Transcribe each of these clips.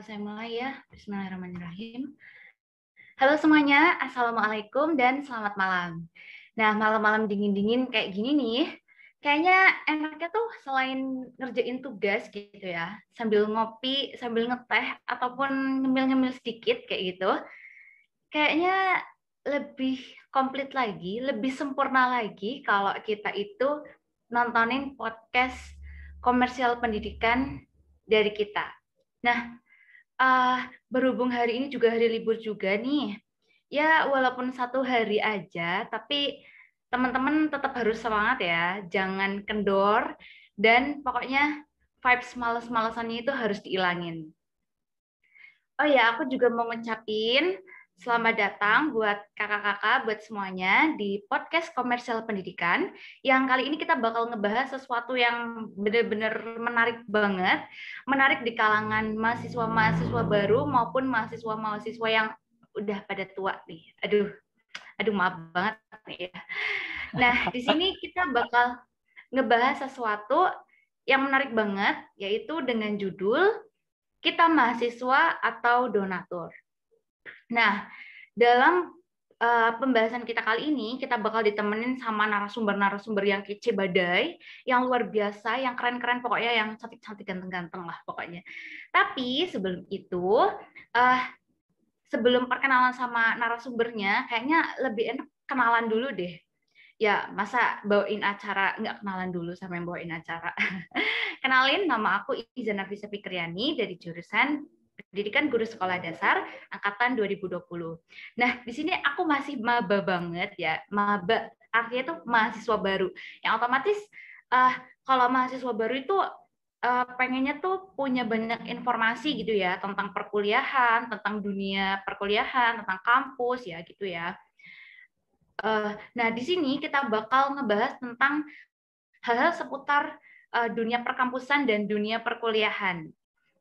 Saya mulai ya. Bismillahirrahmanirrahim. Halo semuanya, Assalamualaikum dan selamat malam. Nah, malam-malam dingin-dingin kayak gini nih, kayaknya enaknya tuh selain ngerjain tugas gitu ya, sambil ngopi, sambil ngeteh, ataupun ngemil-ngemil sedikit kayak gitu, kayaknya lebih komplit lagi, lebih sempurna lagi kalau kita itu nontonin podcast komersial pendidikan dari kita. Nah, berhubung hari ini juga hari libur juga nih, ya walaupun satu hari aja, tapi teman-teman tetap harus semangat ya, jangan kendor, dan pokoknya vibes males-malesannya itu harus diilangin. Oh ya, aku juga mau ngucapin selamat datang buat kakak-kakak, buat semuanya di podcast Komersial Pendidikan, yang kali ini kita bakal ngebahas sesuatu yang benar-benar menarik banget, menarik di kalangan mahasiswa-mahasiswa baru maupun mahasiswa-mahasiswa yang udah pada tua nih. Aduh maaf banget nih ya. Nah, di sini kita bakal ngebahas sesuatu yang menarik banget, yaitu dengan judul Kita Mahasiswa atau Donatur. Nah, dalam pembahasan kita kali ini, kita bakal ditemenin sama narasumber-narasumber yang kece badai, yang luar biasa, yang keren-keren, pokoknya yang cantik-cantik, ganteng-ganteng lah pokoknya. Tapi sebelum itu, sebelum perkenalan sama narasumbernya, kayaknya lebih enak kenalan dulu deh. Ya, masa bawain acara nggak kenalan dulu sama yang bawain acara. Kenalin, nama aku Iza Nafisa Fikriani dari jurusan Pendidikan Guru Sekolah Dasar angkatan 2020. Nah, di sini aku masih maba banget ya. Maba artinya itu mahasiswa baru. Yang otomatis kalau mahasiswa baru itu pengennya tuh punya banyak informasi gitu ya tentang perkuliahan, tentang dunia perkuliahan, tentang kampus ya gitu ya. Nah, di sini kita bakal ngebahas tentang hal-hal seputar dunia perkampusan dan dunia perkuliahan.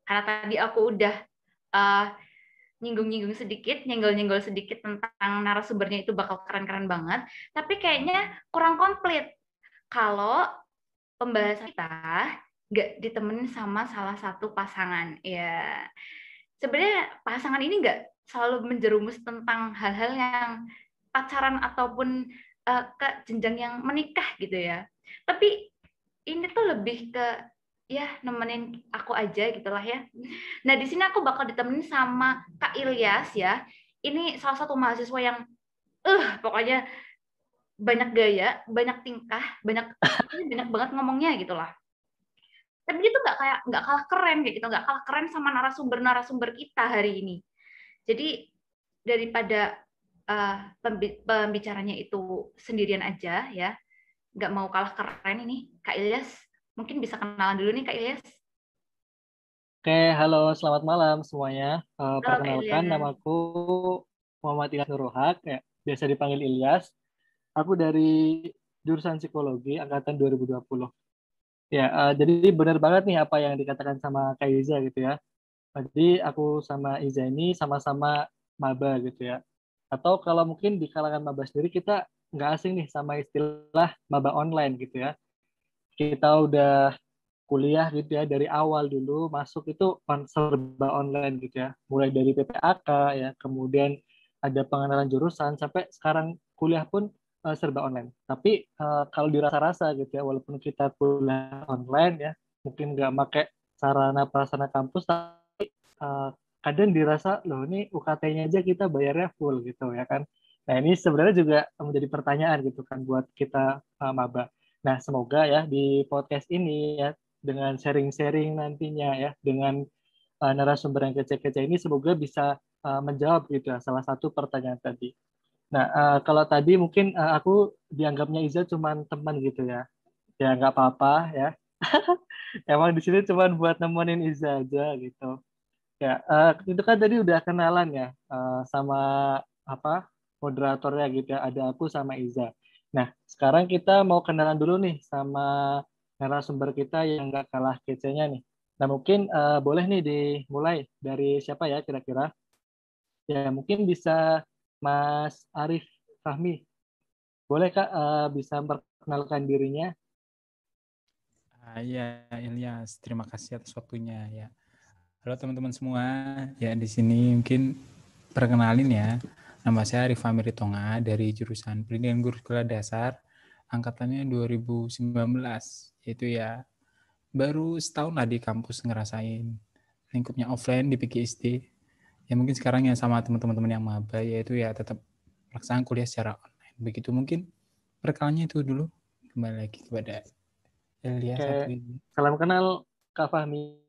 Karena tadi aku udah uh, nyinggung-nyinggung sedikit, nyenggol-nyenggol sedikit tentang narasumbernya itu bakal keren-keren banget, tapi kayaknya kurang komplit kalau pembahasan kita nggak ditemenin sama salah satu pasangan. Ya, sebenarnya pasangan ini nggak selalu menjerumus tentang hal-hal yang pacaran ataupun ke jenjang yang menikah gitu ya. Tapi ini tuh lebih ke ya nemenin aku aja gitulah ya. Nah, di sini aku bakal ditemenin sama Kak Ilyas ya. Ini salah satu mahasiswa yang pokoknya banyak gaya, banyak tingkah, banyak banget ngomongnya gitulah. Tapi dia tuh nggak kalah keren kayak gitu, nggak kalah keren sama narasumber kita hari ini. Jadi daripada pembicaranya itu sendirian aja ya, nggak mau kalah keren ini, Kak Ilyas mungkin bisa kenalan dulu nih Kak Ilyas. Oke, halo, selamat malam semuanya. Halo Kak Perkenalkan, Ilyas. namaku Muhammad Ilyas Nurhak, ya, biasa dipanggil Ilyas. Aku dari jurusan psikologi angkatan 2020. Ya, jadi benar banget nih apa yang dikatakan sama Kak Iza gitu ya. Jadi aku sama Iza ini sama-sama maba gitu ya. Atau kalau mungkin di kalangan maba sendiri kita nggak asing nih sama istilah maba online gitu ya. Kita udah kuliah gitu ya dari awal dulu masuk itu serba online gitu ya, mulai dari PPAK ya, kemudian ada pengenalan jurusan sampai sekarang kuliah pun serba online. Tapi kalau dirasa-rasa gitu ya, walaupun kita kuliah online ya, mungkin nggak pakai sarana prasarana kampus, tapi kadang dirasa loh ini UKT-nya aja kita bayarnya full gitu ya kan. Nah ini sebenarnya juga menjadi pertanyaan gitu kan buat kita maba. Nah, semoga ya di podcast ini ya dengan sharing-sharing nantinya ya dengan narasumber yang kece-kece ini semoga bisa menjawab gitu ya salah satu pertanyaan tadi. Nah, kalau tadi mungkin aku dianggapnya Iza cuman teman gitu ya. Ya nggak apa-apa ya. Emang di sini cuman buat nemenin Iza aja gitu. Ya, itu kan tadi udah kenalan ya sama apa moderatornya gitu ya. Ada aku sama Iza. Nah, sekarang kita mau kenalan dulu nih sama narasumber kita yang nggak kalah kecenya nih. Nah, mungkin boleh nih dimulai dari siapa ya kira-kira? Ya, mungkin bisa Mas Arif Fahmi. Boleh Kak bisa memperkenalkan dirinya? Ya, Ilyas, terima kasih atas waktunya ya. Halo teman-teman semua. Ya di sini mungkin perkenalin ya. Nama saya Arif Amiri Tonga dari jurusan Pendidikan Guru Sekolah Dasar angkatannya 2019. Yaitu ya baru setahun lah di kampus ngerasain lingkupnya offline di PGSD. Ya mungkin sekarang ya sama teman-teman yang maba yaitu ya tetap pelaksanaan kuliah secara online. Begitu mungkin perkenalannya itu dulu. Kembali lagi kepada Elia Oke, satu ini. salam kenal Kak Fahmi.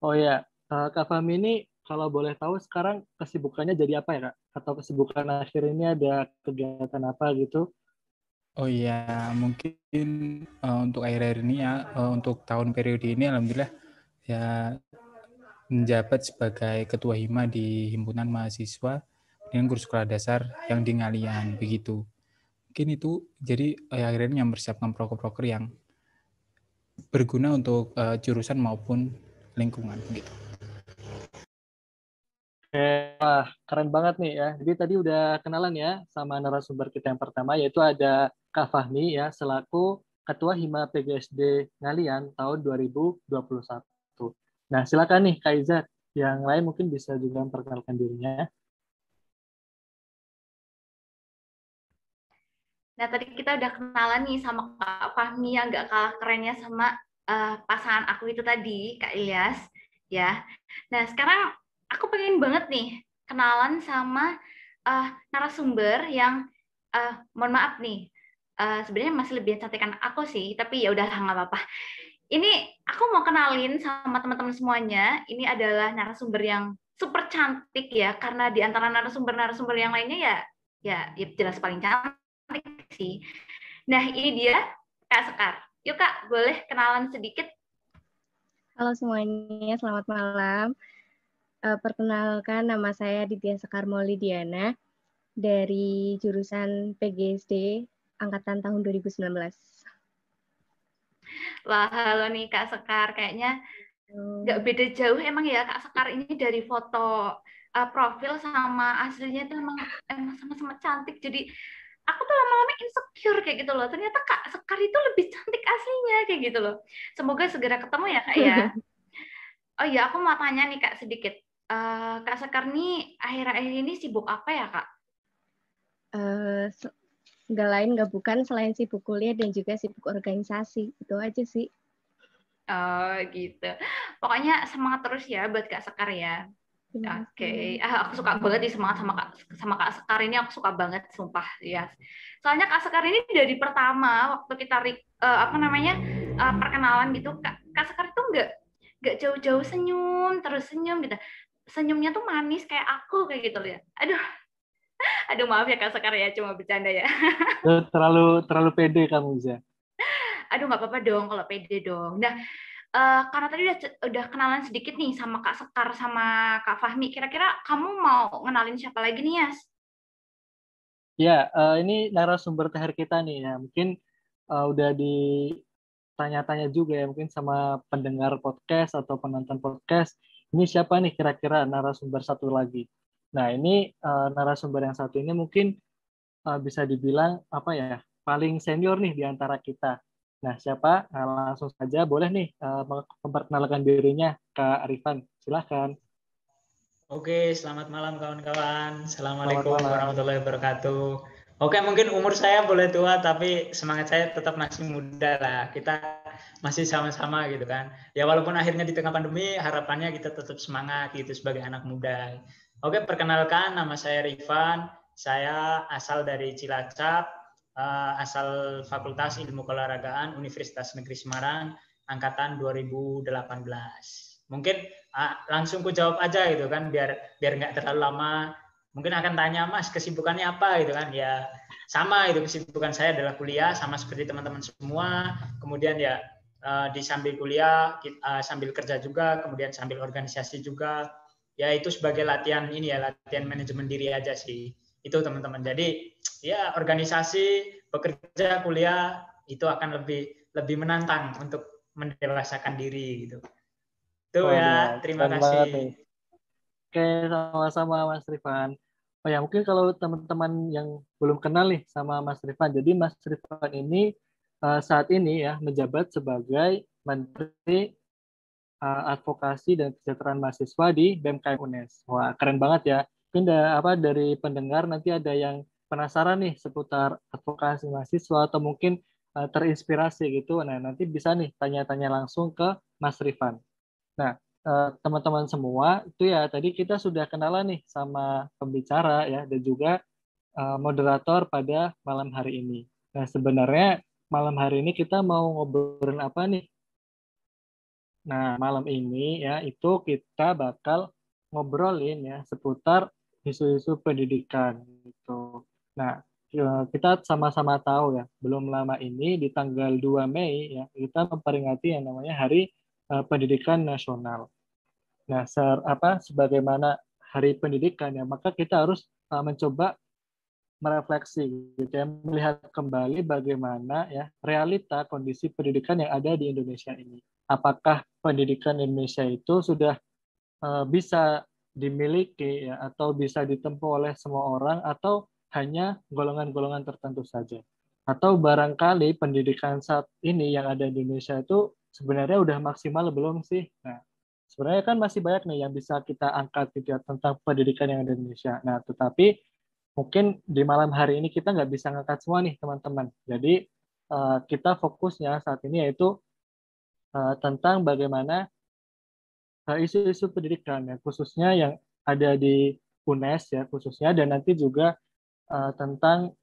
Oh ya, Kak Fahmi ini kalau boleh tahu sekarang kesibukannya jadi apa ya Kak? Atau kesibukan akhir ini ada kegiatan apa gitu? Oh iya, mungkin untuk akhir-akhir ini ya, untuk tahun periode ini alhamdulillah ya menjabat sebagai ketua hima di himpunan mahasiswa dengan guru sekolah dasar yang di Ngalian begitu. Mungkin itu jadi akhirnya yang mempersiapkan proker-proker yang berguna untuk jurusan maupun lingkungan gitu. Oke, wah keren banget nih ya. Jadi tadi udah kenalan ya sama narasumber kita yang pertama yaitu ada Kak Fahmi ya selaku Ketua Hima PGSD Ngalian tahun 2021. Nah, silakan nih Kak Izzat. Yang lain mungkin bisa juga memperkenalkan dirinya. Nah, tadi kita udah kenalan nih sama Kak Fahmi yang nggak kalah kerennya sama pasangan aku itu tadi, Kak Ilyas. Ya. Nah, sekarang aku pengen banget nih kenalan sama narasumber yang, mohon maaf nih, sebenarnya masih lebih cantikan aku sih, tapi ya udahlah nggak apa-apa. Ini aku mau kenalin sama teman-teman semuanya. Ini adalah narasumber yang super cantik ya, karena di antara narasumber-narasumber yang lainnya ya jelas paling cantik sih. Nah, ini dia Kak Sekar. Yuk Kak, boleh kenalan sedikit? Halo semuanya, selamat malam. Perkenalkan, nama saya Ditya Sekar Maulidiana dari jurusan PGSD angkatan tahun 2019. Wah, halo nih Kak Sekar. Kayaknya nggak beda jauh emang ya Kak Sekar ini dari foto profil sama aslinya tuh emang sama-sama cantik. Jadi aku tuh lama-lama insecure kayak gitu loh. Ternyata Kak Sekar itu lebih cantik aslinya kayak gitu loh. Semoga segera ketemu ya Kak ya. Oh iya, aku mau tanya nih Kak sedikit. Kak Sekar nih akhir-akhir ini sibuk apa ya Kak? Nggak lain, nggak bukan selain sibuk kuliah dan juga sibuk organisasi. Itu aja sih. Oh gitu. Pokoknya semangat terus ya buat Kak Sekar ya. Oke, aku suka banget di semangat sama Kak Sekar ini, aku suka banget sumpah ya. Soalnya Kak Sekar ini dari pertama waktu kita perkenalan gitu, Kak Sekar itu nggak jauh-jauh senyum terus senyum gitu. Senyumnya tuh manis kayak aku kayak gitu loh ya. Aduh maaf ya Kak Sekar ya, cuma bercanda ya. Terlalu pede kamu, Izzat. Aduh nggak apa-apa dong kalau pede dong. Nah, karena tadi udah kenalan sedikit nih sama Kak Sekar sama Kak Fahmi. Kira-kira kamu mau ngenalin siapa lagi nih, Yas? Ya, ini narasumber terakhir kita nih ya. Mungkin udah ditanya-tanya juga ya mungkin sama pendengar podcast atau penonton podcast. Ini siapa nih kira-kira narasumber satu lagi? Nah, ini narasumber yang satu ini mungkin bisa dibilang apa ya paling senior nih di antara kita. Nah, siapa? Nah, langsung saja boleh nih memperkenalkan dirinya Kak Arifan. Silahkan. Oke, selamat malam kawan-kawan. Selamat Assalamualaikum malam. warahmatullahi wabarakatuh. Oke, mungkin umur saya boleh tua, tapi semangat saya tetap masih muda lah. Kita masih sama-sama gitu kan. Ya walaupun akhirnya di tengah pandemi, harapannya kita tetap semangat gitu sebagai anak muda. Oke, perkenalkan nama saya Rifan. Saya asal dari Cilacap, asal Fakultas Ilmu Keolahragaan Universitas Negeri Semarang, angkatan 2018. Mungkin langsung ku jawab aja gitu kan biar nggak terlalu lama. Mungkin akan tanya Mas kesibukannya apa gitu kan, ya sama itu kesibukan saya adalah kuliah sama seperti teman-teman semua. Kemudian ya di sambil kuliah sambil kerja juga, kemudian sambil organisasi juga, ya itu sebagai latihan ini ya, latihan manajemen diri aja sih itu teman-teman. Jadi ya organisasi, bekerja, kuliah itu akan lebih menantang untuk mendewasakan diri gitu. Tuh ya, Waduh, terima keren banget nih. kasih. Oke, sama-sama Mas Rifan. Oh ya, mungkin kalau teman-teman yang belum kenal nih sama Mas Rifan. Jadi Mas Rifan ini saat ini ya menjabat sebagai Menteri Advokasi dan Kesejahteraan Mahasiswa di BMKM UNES. Wah, keren banget ya. Mungkin dari pendengar nanti ada yang penasaran nih seputar advokasi mahasiswa atau mungkin terinspirasi gitu. Nah, nanti bisa nih tanya-tanya langsung ke Mas Rifan. Nah, teman-teman semua, itu ya tadi kita sudah kenalan nih sama pembicara ya dan juga moderator pada malam hari ini. Nah, sebenarnya malam hari ini kita mau ngobrolin apa nih? Nah, malam ini ya itu kita bakal ngobrolin ya seputar isu-isu pendidikan gitu. Nah, kita sama-sama tahu ya, belum lama ini di tanggal 2 Mei ya kita memperingati yang namanya Hari Pendidikan Nasional. Nah, sebagaimana Hari Pendidikan ya, maka kita harus mencoba merefleksi gitu ya, melihat kembali bagaimana ya realita kondisi pendidikan yang ada di Indonesia ini. Apakah pendidikan Indonesia itu sudah bisa dimiliki ya, atau bisa ditempuh oleh semua orang atau hanya golongan-golongan tertentu saja? Atau barangkali pendidikan saat ini yang ada di Indonesia itu sebenarnya udah maksimal belum sih? Nah, sebenarnya kan masih banyak nih yang bisa kita angkat gitu ya, tentang pendidikan yang ada di Indonesia. Nah, tetapi mungkin di malam hari ini kita nggak bisa ngangkat semua nih teman-teman. Jadi kita fokusnya saat ini yaitu tentang bagaimana isu-isu pendidikan ya, khususnya yang ada di UNES ya khususnya, dan nanti juga tentang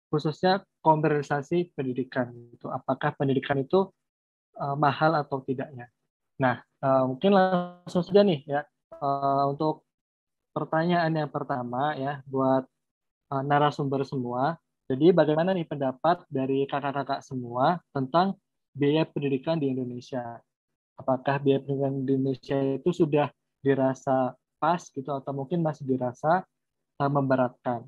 khususnya komersialisasi pendidikan. Itu apakah pendidikan itu mahal atau tidaknya. Nah, mungkin langsung saja nih ya untuk pertanyaan yang pertama ya buat narasumber semua. Jadi bagaimana nih pendapat dari kakak-kakak semua tentang biaya pendidikan di Indonesia? Apakah biaya pendidikan di Indonesia itu sudah dirasa pas gitu atau mungkin masih dirasa memberatkan?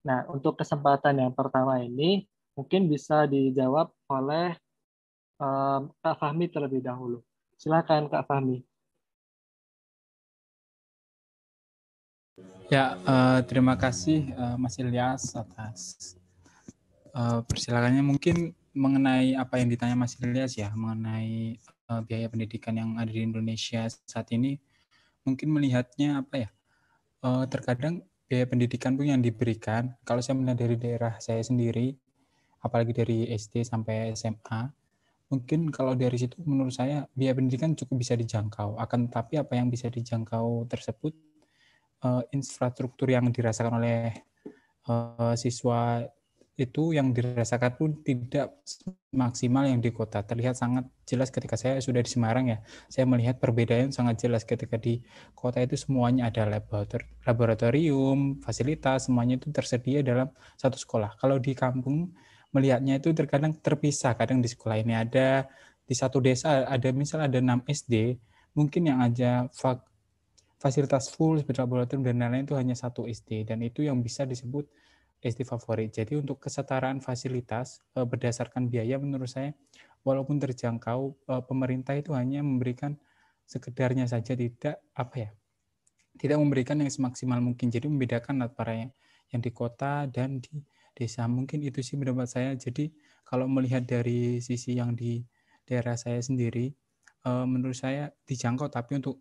Nah, untuk kesempatan yang pertama ini mungkin bisa dijawab oleh Kak Fahmi terlebih dahulu. Silakan Kak Fahmi. Ya, terima kasih Mas Ilyas atas persilakannya. Mungkin mengenai apa yang ditanya Mas Ilyas ya, mengenai biaya pendidikan yang ada di Indonesia saat ini, mungkin melihatnya apa ya, terkadang biaya pendidikan pun yang diberikan, kalau saya melihat dari daerah saya sendiri, apalagi dari SD sampai SMA, mungkin kalau dari situ menurut saya biaya pendidikan cukup bisa dijangkau. Akan tetapi apa yang bisa dijangkau tersebut infrastruktur yang dirasakan oleh siswa itu yang dirasakan pun tidak maksimal yang di kota. Terlihat sangat jelas ketika saya sudah di Semarang ya. Saya melihat perbedaan sangat jelas ketika di kota itu semuanya ada laboratorium, fasilitas, semuanya itu tersedia dalam satu sekolah. Kalau di kampung melihatnya itu terkadang terpisah. Kadang di sekolah ini ada, di satu desa ada misal ada 6 SD, mungkin yang aja fasilitas full seperti laboratorium dan lain-lain itu hanya satu SD, dan itu yang bisa disebut SD favorit. Jadi untuk kesetaraan fasilitas berdasarkan biaya menurut saya walaupun terjangkau, pemerintah itu hanya memberikan sekedarnya saja, tidak memberikan yang semaksimal mungkin. Jadi membedakan antara yang di kota dan di desa. Mungkin itu sih pendapat saya. Jadi kalau melihat dari sisi yang di daerah saya sendiri, menurut saya dijangkau, tapi untuk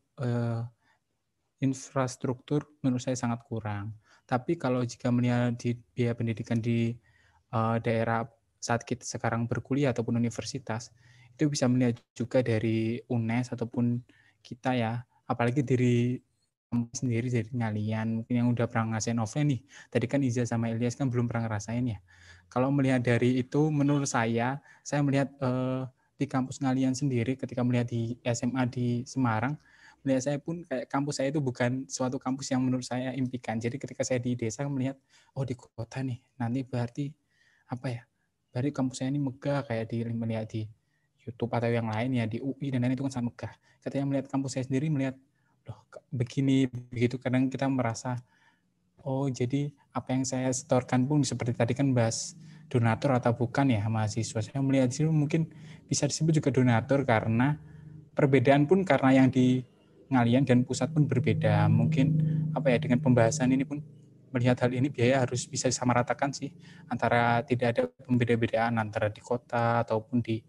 infrastruktur menurut saya sangat kurang. Tapi kalau jika melihat di biaya pendidikan di daerah saat kita sekarang berkuliah ataupun universitas, itu bisa melihat juga dari UNES ataupun kita ya, apalagi dari sendiri, dari Ngalian, mungkin yang udah pernah ngerasain offline nih. Tadi kan Iza sama Ilyas kan belum pernah ngerasain ya. Kalau melihat dari itu, menurut saya melihat di kampus Ngalian sendiri, ketika melihat di SMA di Semarang, melihat saya pun kayak kampus saya itu bukan suatu kampus yang menurut saya impikan. Jadi ketika saya di desa melihat, oh di kota nih, nanti berarti berarti kampus saya ini megah, kayak melihat di YouTube atau yang lain ya, di UI dan lain itu kan sangat megah. Ketika melihat kampus saya sendiri, melihat loh begini begitu, kadang kita merasa oh jadi apa yang saya setorkan pun seperti tadi kan bahas donatur atau bukan ya mahasiswa. Saya melihat di sini mungkin bisa disebut juga donatur karena perbedaan pun karena yang di Ngalian dan pusat pun berbeda. Mungkin dengan pembahasan ini pun melihat hal ini biaya harus bisa disamaratakan sih, antara tidak ada pembeda-bedaan antara di kota ataupun di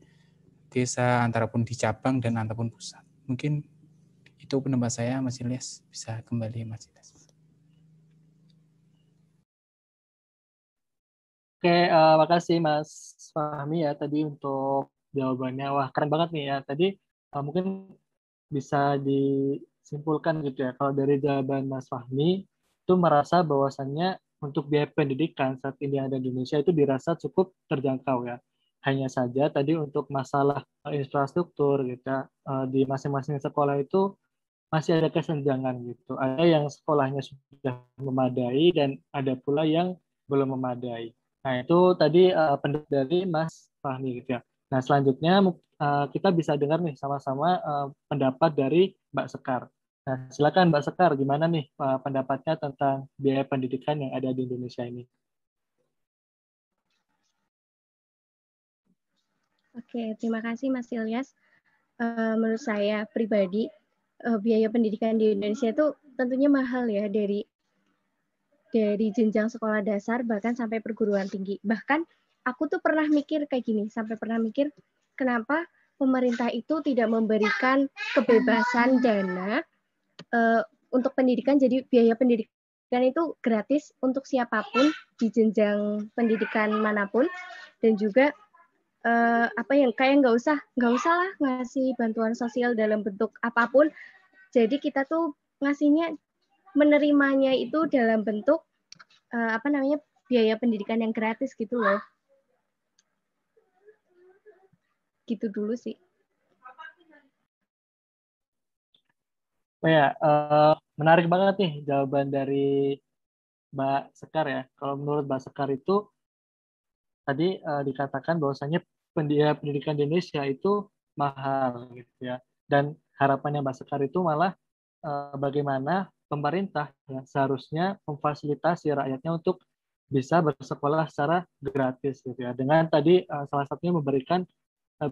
desa, antara pun di cabang dan ataupun pusat. Mungkin itu pendapat saya, Mas Ilyas. Bisa kembali, Mas Ilyas. Oke, makasih Mas Fahmi ya tadi untuk jawabannya. Wah, keren banget nih ya. Tadi mungkin bisa disimpulkan gitu ya. Kalau dari jawaban Mas Fahmi, itu merasa bahwasannya untuk biaya pendidikan saat ini yang ada di Indonesia itu dirasa cukup terjangkau ya. Hanya saja tadi untuk masalah infrastruktur gitu ya, di masing-masing sekolah itu masih ada kesenjangan gitu. Ada yang sekolahnya sudah memadai dan ada pula yang belum memadai. Nah, itu tadi pendapat dari Mas Fahmi gitu ya. Nah, selanjutnya kita bisa dengar nih sama-sama pendapat dari Mbak Sekar. Nah, silakan Mbak Sekar, gimana nih pendapatnya tentang biaya pendidikan yang ada di Indonesia ini? Oke, terima kasih Mas Ilyas. Menurut saya pribadi, biaya pendidikan di Indonesia itu tentunya mahal ya, dari jenjang sekolah dasar bahkan sampai perguruan tinggi. Bahkan aku tuh pernah mikir kayak gini, sampai pernah mikir kenapa pemerintah itu tidak memberikan kebebasan dana untuk pendidikan, jadi biaya pendidikan itu gratis untuk siapapun di jenjang pendidikan manapun, dan juga kayak nggak usah lah ngasih bantuan sosial dalam bentuk apapun. Jadi kita tuh menerimanya itu dalam bentuk biaya pendidikan yang gratis gitu loh. Gitu dulu sih. Oh ya, menarik banget nih jawaban dari Mbak Sekar ya. Kalau menurut Mbak Sekar itu tadi dikatakan bahwasanya biaya pendidikan di Indonesia itu mahal gitu ya. Dan harapannya Mbak Sekar itu malah bagaimana pemerintah ya, seharusnya memfasilitasi rakyatnya untuk bisa bersekolah secara gratis gitu ya. Dengan tadi salah satunya memberikan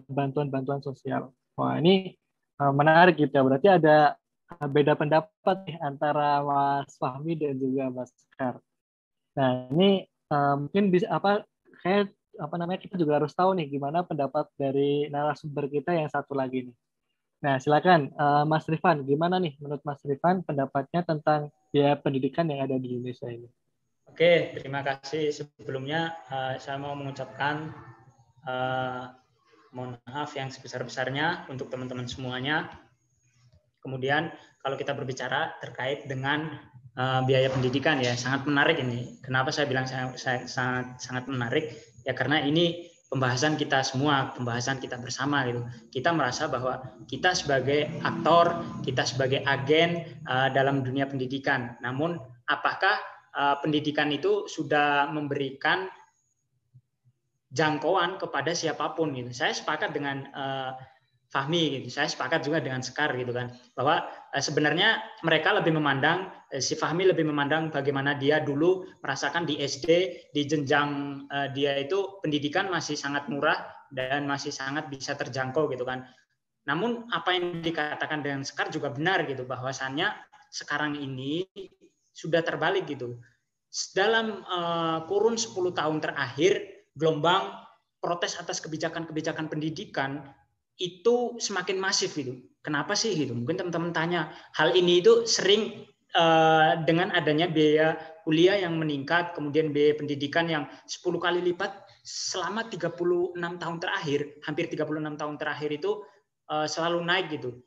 bantuan-bantuan sosial. Wah, ini menarik gitu ya. Berarti ada beda pendapat nih antara Mas Fahmi dan juga Mas Sekar. Nah, ini mungkin bisa kita juga harus tahu nih gimana pendapat dari narasumber kita yang satu lagi nih. Nah, silakan Mas Rifan, gimana nih menurut Mas Rifan pendapatnya tentang biaya pendidikan yang ada di Indonesia ini? Oke, terima kasih. Sebelumnya saya mau mengucapkan mohon maaf yang sebesar-besarnya untuk teman-teman semuanya. Kemudian kalau kita berbicara terkait dengan biaya pendidikan ya, sangat menarik ini. Kenapa saya bilang sangat menarik? Ya karena ini pembahasan kita semua, pembahasan kita bersama gitu. Kita merasa bahwa kita sebagai aktor, kita sebagai agen dalam dunia pendidikan. Namun apakah pendidikan itu sudah memberikan jangkauan kepada siapapun gitu? Saya sepakat dengan Fahmi gitu. Saya sepakat juga dengan Sekar gitu kan, bahwa sebenarnya mereka lebih memandang, si Fahmi lebih memandang bagaimana dia dulu merasakan di SD, di jenjang dia itu pendidikan masih sangat murah dan masih sangat bisa terjangkau gitu kan. Namun apa yang dikatakan dengan Sekar juga benar gitu, bahwasannya sekarang ini sudah terbalik gitu. Dalam kurun 10 tahun terakhir, gelombang protes atas kebijakan-kebijakan pendidikan itu semakin masif gitu. Kenapa sih gitu? Mungkin teman-teman tanya. Hal ini itu sering dengan adanya biaya kuliah yang meningkat, kemudian biaya pendidikan yang 10 kali lipat selama 36 tahun terakhir, hampir 36 tahun terakhir itu selalu naik gitu.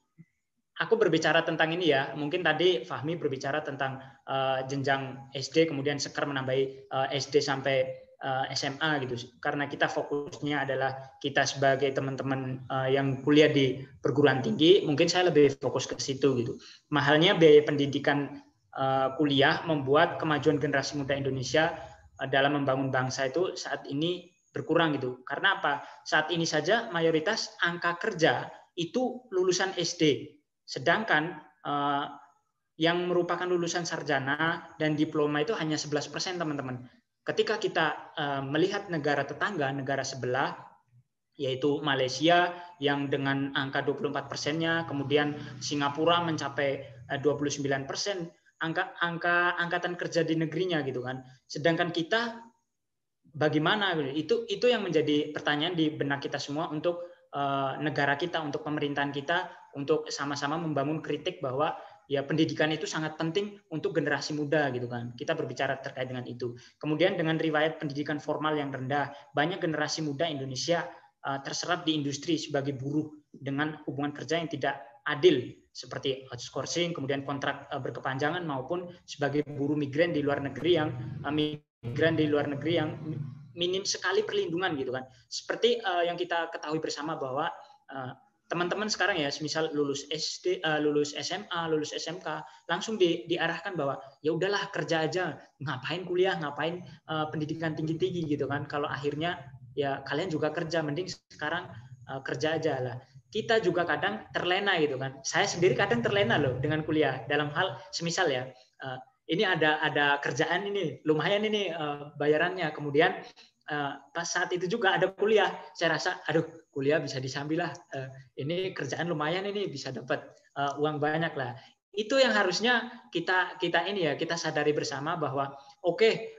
Aku berbicara tentang ini ya, mungkin tadi Fahmi berbicara tentang jenjang SD, kemudian Sekar menambahi SD sampai SMA gitu, karena kita fokusnya adalah kita sebagai teman-teman yang kuliah di perguruan tinggi, mungkin saya lebih fokus ke situ gitu. Mahalnya biaya pendidikan kuliah membuat kemajuan generasi muda Indonesia dalam membangun bangsa itu saat ini berkurang gitu. Karena apa? Saat ini saja mayoritas angka kerja itu lulusan SD, sedangkan yang merupakan lulusan sarjana dan diploma itu hanya 11% teman-teman. Ketika kita melihat negara tetangga, negara sebelah, yaitu Malaysia yang dengan angka 24%-nya, kemudian Singapura mencapai 29%, angka angkatan kerja di negerinya gitu kan. Sedangkan kita bagaimana? Itu yang menjadi pertanyaan di benak kita semua untuk negara kita, untuk pemerintahan kita, untuk sama-sama membangun kritik bahwa ya pendidikan itu sangat penting untuk generasi muda gitu kan. Kita berbicara terkait dengan itu. Kemudian dengan riwayat pendidikan formal yang rendah, banyak generasi muda Indonesia terserap di industri sebagai buruh dengan hubungan kerja yang tidak adil seperti outsourcing, kemudian kontrak berkepanjangan, maupun sebagai buruh migran di luar negeri yang minim sekali perlindungan gitu kan. Seperti yang kita ketahui bersama bahwa teman-teman sekarang ya, semisal lulus SD, lulus SMA, lulus SMK, langsung diarahkan bahwa ya udahlah kerja aja, ngapain kuliah, ngapain pendidikan tinggi-tinggi gitu kan. Kalau akhirnya ya kalian juga kerja, mending sekarang kerja aja lah. Kita juga kadang terlena gitu kan. Saya sendiri kadang terlena loh dengan kuliah dalam hal semisal ya. Ini ada kerjaan ini, lumayan ini bayarannya. Kemudian pas saat itu juga ada kuliah, saya rasa, aduh kuliah bisa disambil lah. Ini kerjaan lumayan ini bisa dapat uang banyak lah. Itu yang harusnya kita sadari bersama bahwa oke,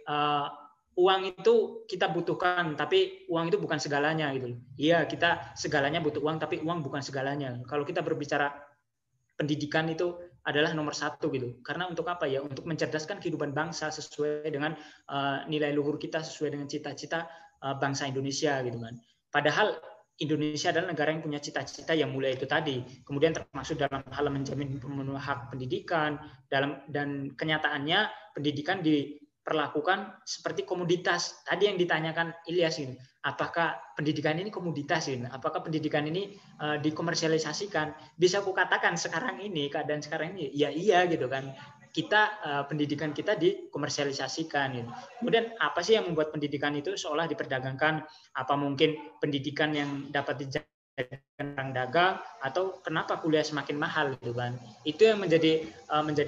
uang itu kita butuhkan, tapi uang itu bukan segalanya gitu. Iya, kita segalanya butuh uang, tapi uang bukan segalanya. Kalau kita berbicara pendidikan itu adalah nomor satu gitu. Karena untuk apa ya? Untuk mencerdaskan kehidupan bangsa sesuai dengan nilai luhur kita, sesuai dengan cita-cita bangsa Indonesia gitu kan. Padahal Indonesia adalah negara yang punya cita-cita yang mulia itu tadi. Kemudian termasuk dalam hal menjamin pemenuhan hak pendidikan, dan kenyataannya pendidikan diperlakukan seperti komoditas. Tadi yang ditanyakan Ilyas ini, apakah pendidikan ini komoditas ini? Apakah pendidikan ini dikomersialisasikan? Bisa aku katakan sekarang ini, keadaan sekarang ini, ya iya gitu kan. Kita pendidikan kita dikomersialisasikan gitu. Kemudian apa sih yang membuat pendidikan itu seolah diperdagangkan? Apa mungkin pendidikan yang dapat dijadikan barang dagang, atau kenapa kuliah semakin mahal gitu kan? Itu yang menjadi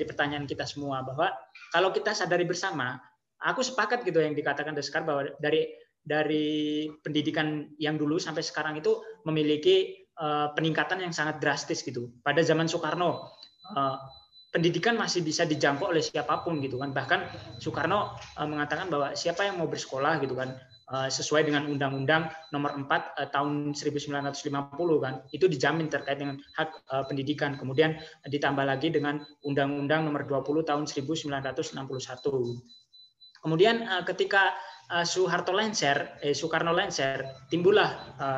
pertanyaan kita semua, bahwa kalau kita sadari bersama, aku sepakat gitu yang dikatakan Deskar bahwa dari pendidikan yang dulu sampai sekarang itu memiliki peningkatan yang sangat drastis gitu. Pada zaman Soekarno pendidikan masih bisa dijangkau oleh siapapun gitu kan. Bahkan Soekarno mengatakan bahwa siapa yang mau bersekolah gitu kan, sesuai dengan Undang-Undang Nomor 4 tahun 1950 kan, itu dijamin terkait dengan hak pendidikan. Kemudian ditambah lagi dengan Undang-Undang Nomor 20 tahun 1961. Kemudian ketika Soekarno lengser, timbullah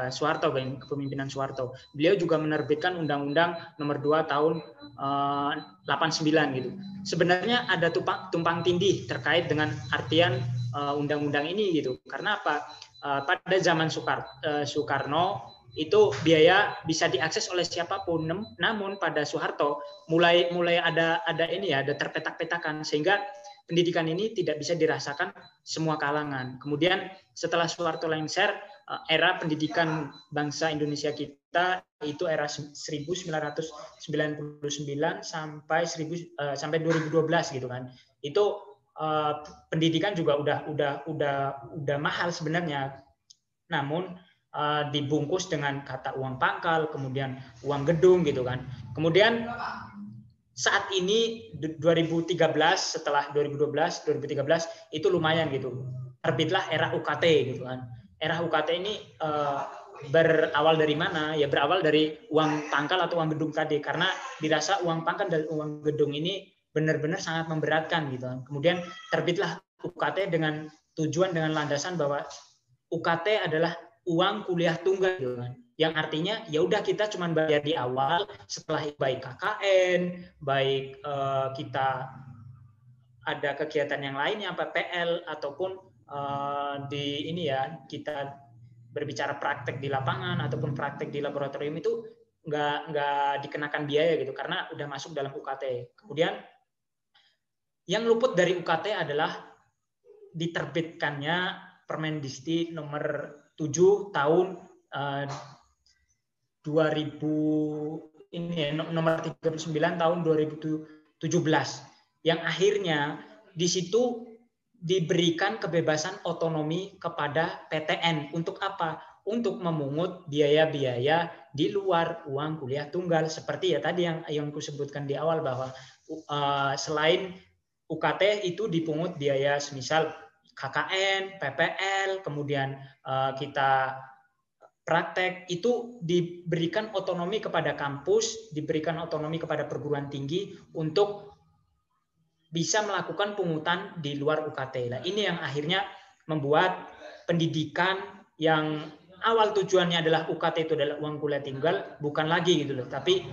Soeharto, kepemimpinan Soeharto. Beliau juga menerbitkan Undang-Undang Nomor 2 tahun 89 gitu. Sebenarnya ada tumpang tindih terkait dengan artian undang-undang ini gitu. Karena apa? Pada zaman Soekarno itu biaya bisa diakses oleh siapapun. Namun pada Soeharto mulai ada terpetak-petakan, sehingga pendidikan ini tidak bisa dirasakan semua kalangan. Kemudian setelah Soeharto lengser, era pendidikan bangsa Indonesia kita itu era 1999 sampai 2012 gitu kan. Itu pendidikan juga udah mahal sebenarnya. Namun dibungkus dengan kata uang pangkal, kemudian uang gedung gitu kan. Kemudian saat ini 2013, setelah 2012, 2013 itu lumayan gitu. Terbitlah era UKT gitu kan. Era UKT ini berawal dari mana? Ya berawal dari uang pangkal atau uang gedung tadi, karena dirasa uang pangkal dan uang gedung ini benar-benar sangat memberatkan gitu kan. Kemudian terbitlah UKT dengan tujuan, dengan landasan bahwa UKT adalah uang kuliah tunggal gitu kan. Yang artinya ya udah kita cuma bayar di awal, setelah baik KKN, baik kita ada kegiatan yang lainnya, PPL ataupun kita berbicara praktek di lapangan ataupun praktek di laboratorium itu nggak dikenakan biaya gitu, karena udah masuk dalam UKT. Kemudian yang luput dari UKT adalah diterbitkannya Permendikti nomor 7 tahun 2000 nomor 39 tahun 2017, yang akhirnya di situ diberikan kebebasan otonomi kepada PTN. Untuk apa? Untuk memungut biaya-biaya di luar uang kuliah tunggal, seperti ya tadi yang aku sebutkan di awal, bahwa selain UKT itu dipungut biaya semisal KKN, PPL, kemudian kita praktek itu diberikan otonomi kepada kampus, diberikan otonomi kepada perguruan tinggi untuk bisa melakukan pungutan di luar UKT. Nah, ini yang akhirnya membuat pendidikan yang awal tujuannya adalah UKT itu adalah uang kuliah tunggal, bukan lagi gitu loh, tapi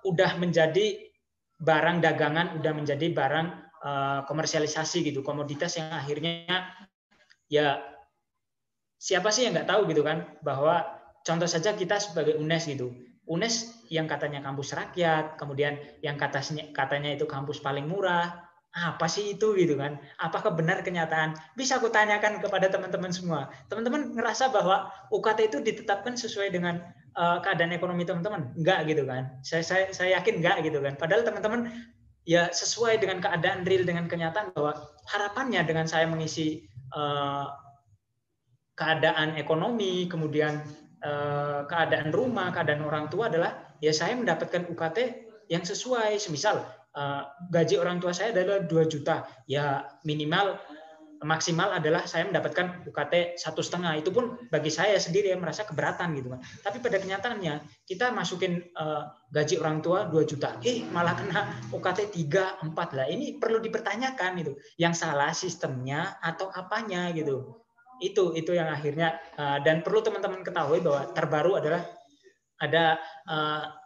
udah menjadi barang dagangan, udah menjadi barang komersialisasi gitu, komoditas yang akhirnya ya siapa sih yang nggak tahu gitu kan, bahwa contoh saja kita sebagai UNES gitu, UNES yang katanya kampus rakyat, kemudian yang katanya itu kampus paling murah, apa sih itu gitu kan? Apakah benar kenyataan? Bisa aku tanyakan kepada teman-teman semua. Teman-teman ngerasa bahwa UKT itu ditetapkan sesuai dengan keadaan ekonomi teman-teman? Enggak gitu kan? Saya yakin enggak gitu kan? Padahal teman-teman ya sesuai dengan keadaan real, dengan kenyataan bahwa harapannya dengan saya mengisi keadaan ekonomi, kemudian keadaan rumah, keadaan orang tua adalah ya saya mendapatkan UKT yang sesuai. Semisal gaji orang tua saya adalah 2 juta, ya minimal maksimal adalah saya mendapatkan UKT 1,5. Itu pun bagi saya sendiri yang merasa keberatan gitu kan. Tapi pada kenyataannya kita masukin gaji orang tua 2 juta, malah kena UKT 3, 4 lah. Ini perlu dipertanyakan itu. Yang salah sistemnya atau apanya gitu. Itu yang akhirnya dan perlu teman-teman ketahui bahwa terbaru adalah ada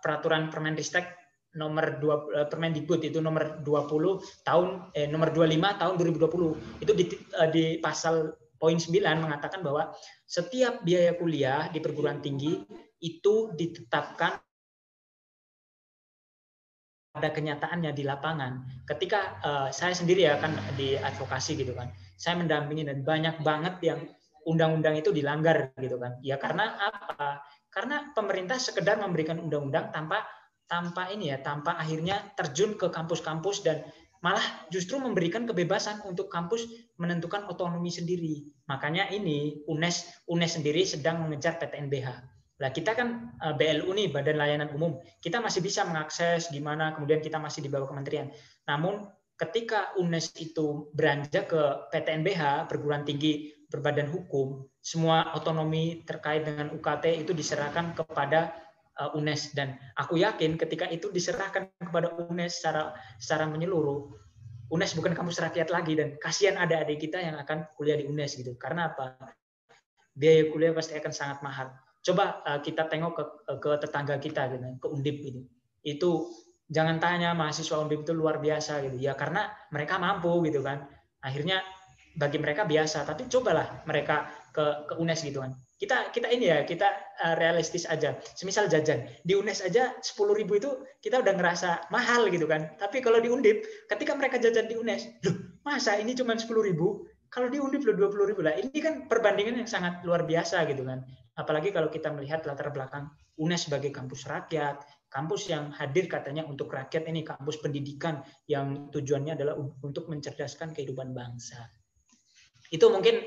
peraturan Permendikbud nomor 2 Permendikbud itu nomor 20 tahun nomor 25 tahun 2020 itu di pasal poin 9 mengatakan bahwa setiap biaya kuliah di perguruan tinggi itu ditetapkan pada kenyataannya di lapangan. Ketika saya sendiri ya kan di advokasi gitu kan, saya mendampingi dan banyak banget yang undang-undang itu dilanggar gitu kan. Ya karena apa? Karena pemerintah sekedar memberikan undang-undang tanpa akhirnya terjun ke kampus-kampus dan malah justru memberikan kebebasan untuk kampus menentukan otonomi sendiri. Makanya ini UNES sendiri sedang mengejar PTNBH. Nah, kita kan BLU nih, Badan Layanan Umum. Kita masih bisa mengakses gimana, kemudian kita masih di bawah kementerian. Namun ketika UNES itu beranjak ke PTNBH, perguruan tinggi berbadan hukum, semua otonomi terkait dengan UKT itu diserahkan kepada UNES. Dan aku yakin ketika itu diserahkan kepada UNES secara menyeluruh, UNES bukan kampus rakyat lagi, dan kasihan adik-adik kita yang akan kuliah di UNES gitu. Karena apa? Biaya kuliah pasti akan sangat mahal. Coba kita tengok ke tetangga kita gitu, ke Undip gitu. Itu jangan tanya mahasiswa Undip itu luar biasa gitu. Ya karena mereka mampu gitu kan. Akhirnya bagi mereka biasa, tapi cobalah mereka ke UNES gitu kan. Kita ini ya, kita realistis aja. Semisal jajan di UNES aja 10.000 itu kita udah ngerasa mahal gitu kan. Tapi kalau di Undip, ketika mereka jajan di UNES, loh masa ini cuma 10.000? Kalau di Undip loh 20.000 lah. Ini kan perbandingan yang sangat luar biasa gitu kan. Apalagi kalau kita melihat latar belakang UNES sebagai kampus rakyat, kampus yang hadir katanya untuk rakyat, ini kampus pendidikan yang tujuannya adalah untuk mencerdaskan kehidupan bangsa. Itu mungkin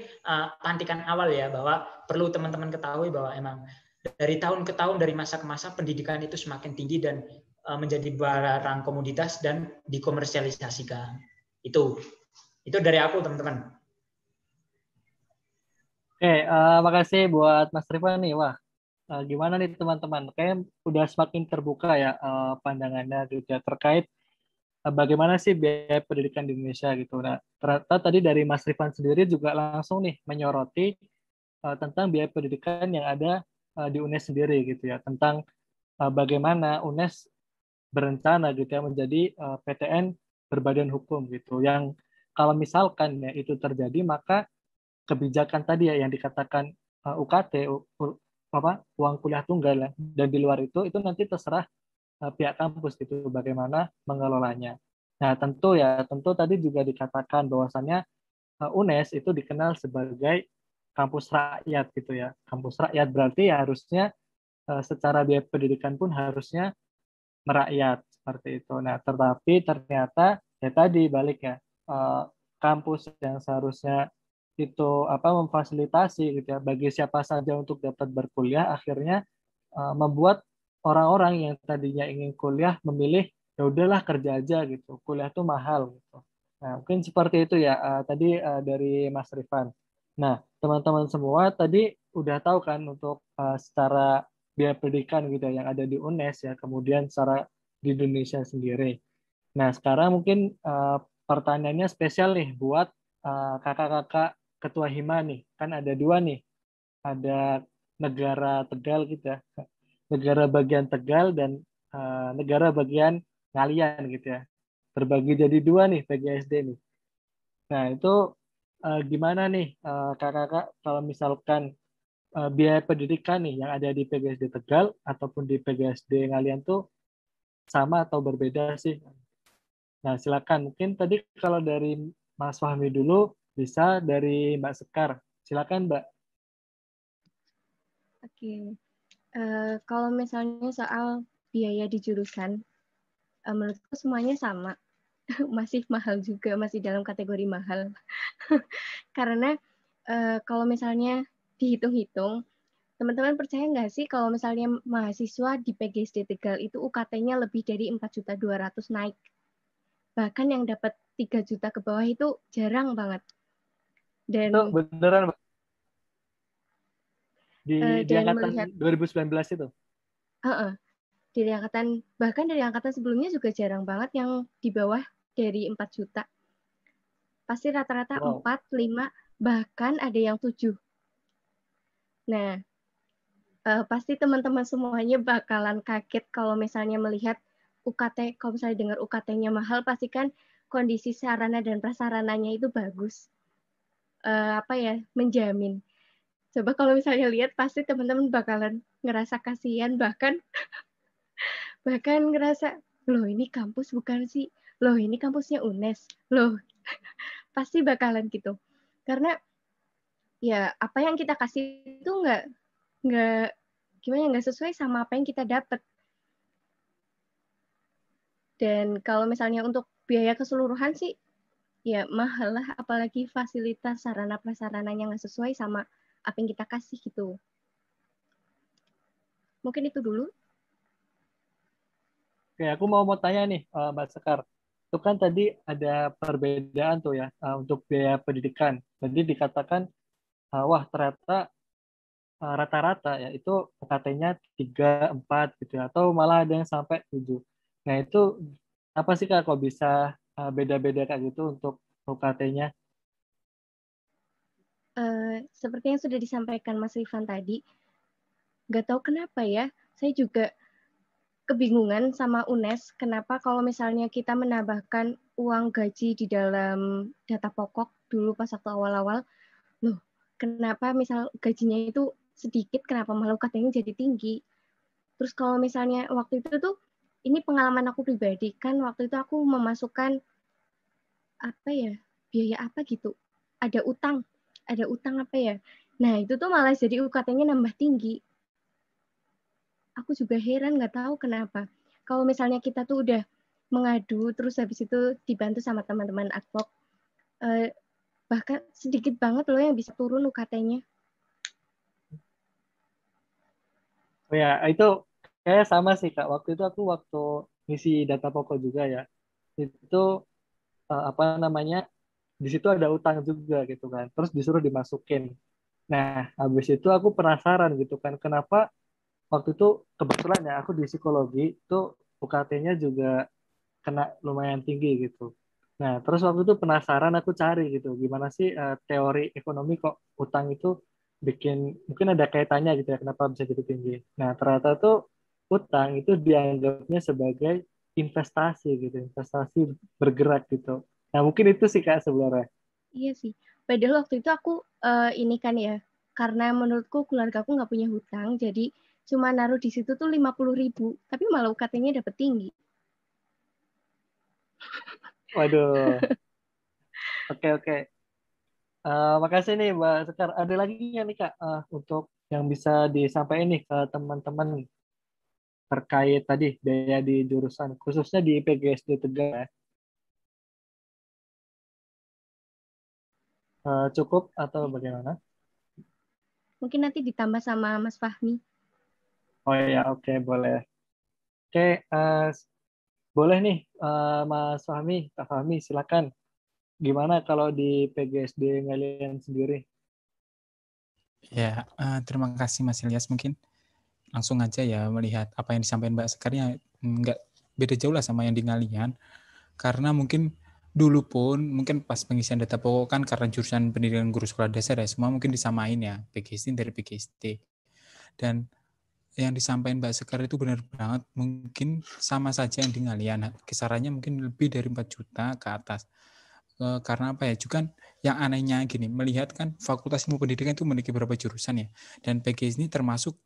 pantikan awal ya, bahwa perlu teman-teman ketahui bahwa emang dari tahun ke tahun, dari masa ke masa, pendidikan itu semakin tinggi dan menjadi barang komoditas dan dikomersialisasikan. Itu dari aku, teman-teman. Oke, makasih buat Mas Rifan nih. Wah, gimana nih teman-teman? Kayak udah semakin terbuka ya pandangannya gitu ya, terkait bagaimana sih biaya pendidikan di Indonesia gitu. Nah, ternyata tadi dari Mas Rifan sendiri juga langsung nih menyoroti tentang biaya pendidikan yang ada di UNES sendiri gitu ya, tentang bagaimana UNES berencana gitu ya menjadi PTN berbadan hukum gitu. Yang kalau misalkan ya itu terjadi, maka kebijakan tadi ya yang dikatakan UKT, uang kuliah tunggal, dan di luar itu nanti terserah pihak kampus gitu bagaimana mengelolanya. Nah tentu tadi juga dikatakan bahwasannya UNES itu dikenal sebagai kampus rakyat gitu ya. Kampus rakyat berarti ya harusnya secara biaya pendidikan pun harusnya merakyat seperti itu. Nah tetapi ternyata ya tadi balik ya, kampus yang seharusnya itu memfasilitasi gitu ya bagi siapa saja untuk dapat berkuliah, akhirnya membuat orang-orang yang tadinya ingin kuliah memilih ya udahlah kerja aja gitu, kuliah tuh mahal gitu. Nah mungkin seperti itu ya tadi dari Mas Rifan. Nah teman-teman semua tadi udah tahu kan untuk secara biaya pendidikan gitu yang ada di UNES ya, kemudian secara di Indonesia sendiri. Nah, sekarang mungkin pertanyaannya spesial nih buat kakak-kakak ketua Hima nih. Kan ada dua nih. Ada negara Tegal gitu ya. Negara bagian Tegal dan negara bagian Ngalian gitu ya. Terbagi jadi dua nih PGSD nih. Nah, itu gimana nih kakak-kakak kalau misalkan biaya pendidikan nih yang ada di PGSD Tegal ataupun di PGSD Ngalian tuh sama atau berbeda sih? Nah, silakan. Mungkin tadi kalau dari Mas Fahmi dulu, bisa dari Mbak Sekar. Silakan, Mbak. Oke. Kalau misalnya soal biaya di jurusan, menurutku semuanya sama. Masih mahal juga, masih dalam kategori mahal. Karena kalau misalnya dihitung-hitung, teman-teman percaya nggak sih kalau misalnya mahasiswa di PGSD Tegal itu UKT-nya lebih dari 4.200.000 naik. Bahkan yang dapat 3 juta ke bawah itu jarang banget. Dan Itu beneran, Mbak? Di dan angkatan melihat 2019 itu? dari angkatan, bahkan dari angkatan sebelumnya juga jarang banget yang di bawah dari 4 juta. Pasti rata-rata 4, 5, bahkan ada yang 7. Nah, pasti teman-teman semuanya bakalan kaget kalau misalnya melihat UKT, kalau misalnya dengar UKT-nya mahal, pasti kan kondisi sarana dan prasarananya itu bagus. Menjamin. Coba kalau misalnya lihat, pasti teman-teman bakalan ngerasa kasihan, bahkan ngerasa, loh ini kampus bukan sih? Loh ini kampusnya UNES? Loh, pasti bakalan gitu. Karena ya apa yang kita kasih itu nggak sesuai sama apa yang kita dapat. Dan kalau misalnya untuk biaya keseluruhan sih, ya mahal lah, apalagi fasilitas sarana prasarananya nggak sesuai sama apa yang kita kasih gitu. Mungkin itu dulu. Oke, aku mau tanya nih, Mbak Sekar. Itu kan tadi ada perbedaan tuh ya untuk biaya pendidikan. Jadi dikatakan, wah ternyata rata-rata ya itu UKT-nya 3, 4 gitu ya, atau malah ada yang sampai 7. Nah, itu apa sih Kak kok bisa beda-beda kayak gitu untuk UKT-nya? Seperti yang sudah disampaikan Mas Rifan tadi, nggak tahu kenapa ya, saya juga kebingungan sama UNES, kenapa kalau misalnya kita menambahkan uang gaji di dalam data pokok dulu pas waktu awal-awal, loh kenapa misal gajinya itu sedikit, kenapa malah UKT-nya jadi tinggi. Terus kalau misalnya waktu itu tuh, ini pengalaman aku pribadi, kan waktu itu aku memasukkan biaya apa gitu, ada utang apa ya. Nah itu tuh malah jadi UKT-nya nambah tinggi. Aku juga heran, nggak tahu kenapa. Kalau misalnya kita tuh udah mengadu, terus habis itu dibantu sama teman-teman advok, bahkan sedikit banget loh yang bisa turun UKT-nya. Oh ya, itu kayak sama sih Kak. Waktu itu aku ngisi data pokok juga ya. Itu apa namanya? Di situ ada utang juga gitu kan. Terus disuruh dimasukin. Nah, habis itu aku penasaran gitu kan, kenapa waktu itu kebetulan ya aku di psikologi itu UKT-nya juga kena lumayan tinggi gitu. Nah, terus waktu itu penasaran aku cari gitu, gimana sih teori ekonomi kok utang itu bikin, mungkin ada kaitannya gitu ya, kenapa bisa jadi tinggi. Nah, ternyata tuh utang itu dianggapnya sebagai investasi gitu, investasi bergerak gitu. Nah, mungkin itu sih Kak sebenarnya. Iya sih. Padahal waktu itu aku ini kan ya, karena menurutku keluarga aku nggak punya hutang, jadi cuma naruh di situ tuh 50.000, tapi malah UKT-nya dapet tinggi. Waduh, oke oke. Makasih nih Mbak Sekar. Ada lagi nggak nih Kak untuk yang bisa disampaikan nih ke teman-teman terkait tadi biaya di jurusan, khususnya di PGSD Tegal ya. Cukup atau bagaimana? Mungkin nanti ditambah sama Mas Fahmi. Oh ya, oke boleh. Oke, boleh nih Mas Fahmi, Kak Fahmi, silakan. Gimana kalau di PGSD Ngalian sendiri? Ya, terima kasih Mas Ilyas. Mungkin langsung aja ya melihat apa yang disampaikan Mbak Sekar ya nggak beda jauh lah sama yang di Ngalian. Karena mungkin dulu pun mungkin pas pengisian data pokok kan karena jurusan pendidikan guru sekolah dasar ya semua mungkin disamain ya PGSD dari PGSD. Dan yang disampaikan Mbak Sekar itu benar banget, mungkin sama saja yang di Ngalian, kisarannya mungkin lebih dari 4 juta ke atas. Karena apa ya, juga yang anehnya gini, melihat kan Fakultas Ilmu Pendidikan itu memiliki beberapa jurusan ya, dan PG ini termasuk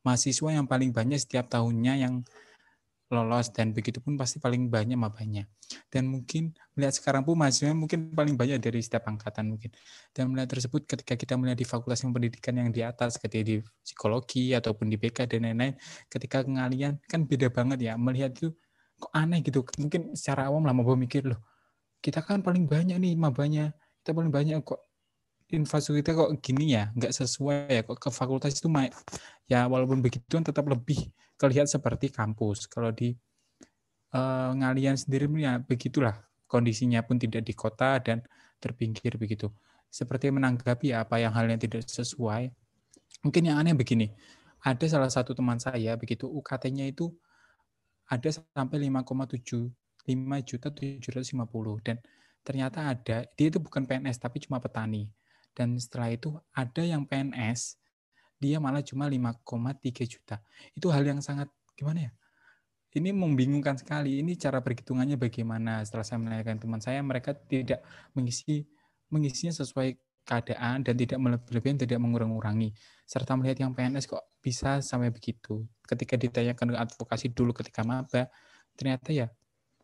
mahasiswa yang paling banyak setiap tahunnya yang lolos, dan begitu pun pasti paling banyak mabanya. Dan mungkin melihat sekarang pun mahasiswa mungkin paling banyak dari setiap angkatan mungkin. Dan melihat tersebut ketika kita melihat di Fakultas Ilmu Pendidikan yang di atas, ketika di psikologi ataupun di BK dan lain-lain, ketika Ngalian kan beda banget ya, melihat itu kok aneh gitu. Mungkin secara awam lah mau mikir loh, kita kan paling banyak nih mabanya, kita paling banyak kok infrastruktur kita kok gini ya, nggak sesuai ya, kok ke fakultas itu ya walaupun begitu tetap lebih kelihatan seperti kampus. Kalau di Ngalian sendiri ya begitulah kondisinya pun tidak di kota dan terpinggir begitu. Seperti menanggapi apa yang hal yang tidak sesuai. Mungkin yang aneh begini, ada salah satu teman saya begitu UKT-nya itu ada sampai 5,750 dan ternyata ada dia itu bukan PNS tapi cuma petani. Dan setelah itu ada yang PNS dia malah cuma 5,3 juta. Itu hal yang sangat gimana ya? Ini membingungkan sekali. Ini cara perhitungannya bagaimana? Setelah saya menanyakan teman saya, mereka tidak mengisinya sesuai keadaan dan tidak melebih-lebihkan, tidak mengurang-urangi. Serta melihat yang PNS kok bisa sampai begitu. Ketika ditanyakan ke advokasi dulu ketika maba, ternyata ya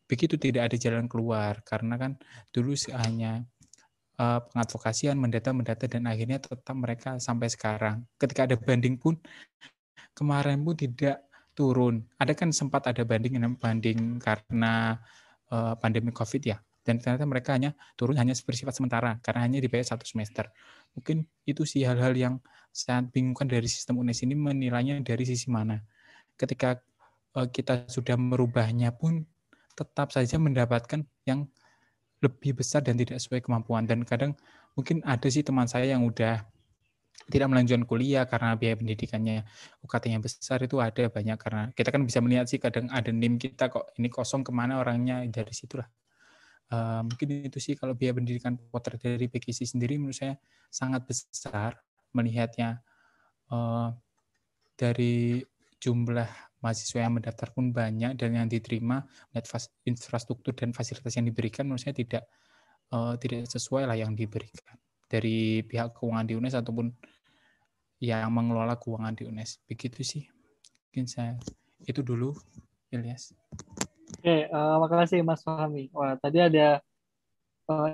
begitu tidak ada jalan keluar. Karena kan dulu hanya pengadvokasian, mendata, dan akhirnya tetap mereka sampai sekarang. Ketika ada banding pun, kemarin pun tidak turun. Ada kan sempat ada banding karena pandemi COVID ya. Dan ternyata mereka hanya turun hanya bersifat sementara karena hanya dibayar 1 semester. Mungkin itu sih hal-hal yang sangat bingungkan dari sistem UNES ini, menilainya dari sisi mana. Ketika kita sudah merubahnya pun tetap saja mendapatkan yang lebih besar dan tidak sesuai kemampuan. Dan kadang mungkin ada sih teman saya yang udah tidak melanjutkan kuliah karena biaya pendidikannya UKT-nya besar, itu ada banyak. Karena kita kan bisa melihat sih kadang ada NIM kita kok ini kosong, kemana orangnya, dari situlah. Mungkin itu sih kalau biaya pendidikan potret dari PGSI sendiri menurut saya sangat besar, melihatnya dari jumlah mahasiswa yang mendaftar pun banyak dan yang diterima, melihat infrastruktur dan fasilitas yang diberikan menurut saya tidak sesuai lah yang diberikan dari pihak keuangan di UNES ataupun yang mengelola keuangan di UNES. Begitu sih. Mungkin saya itu dulu, Ilyas. Oke, makasih Mas Fahmi. Wah, tadi ada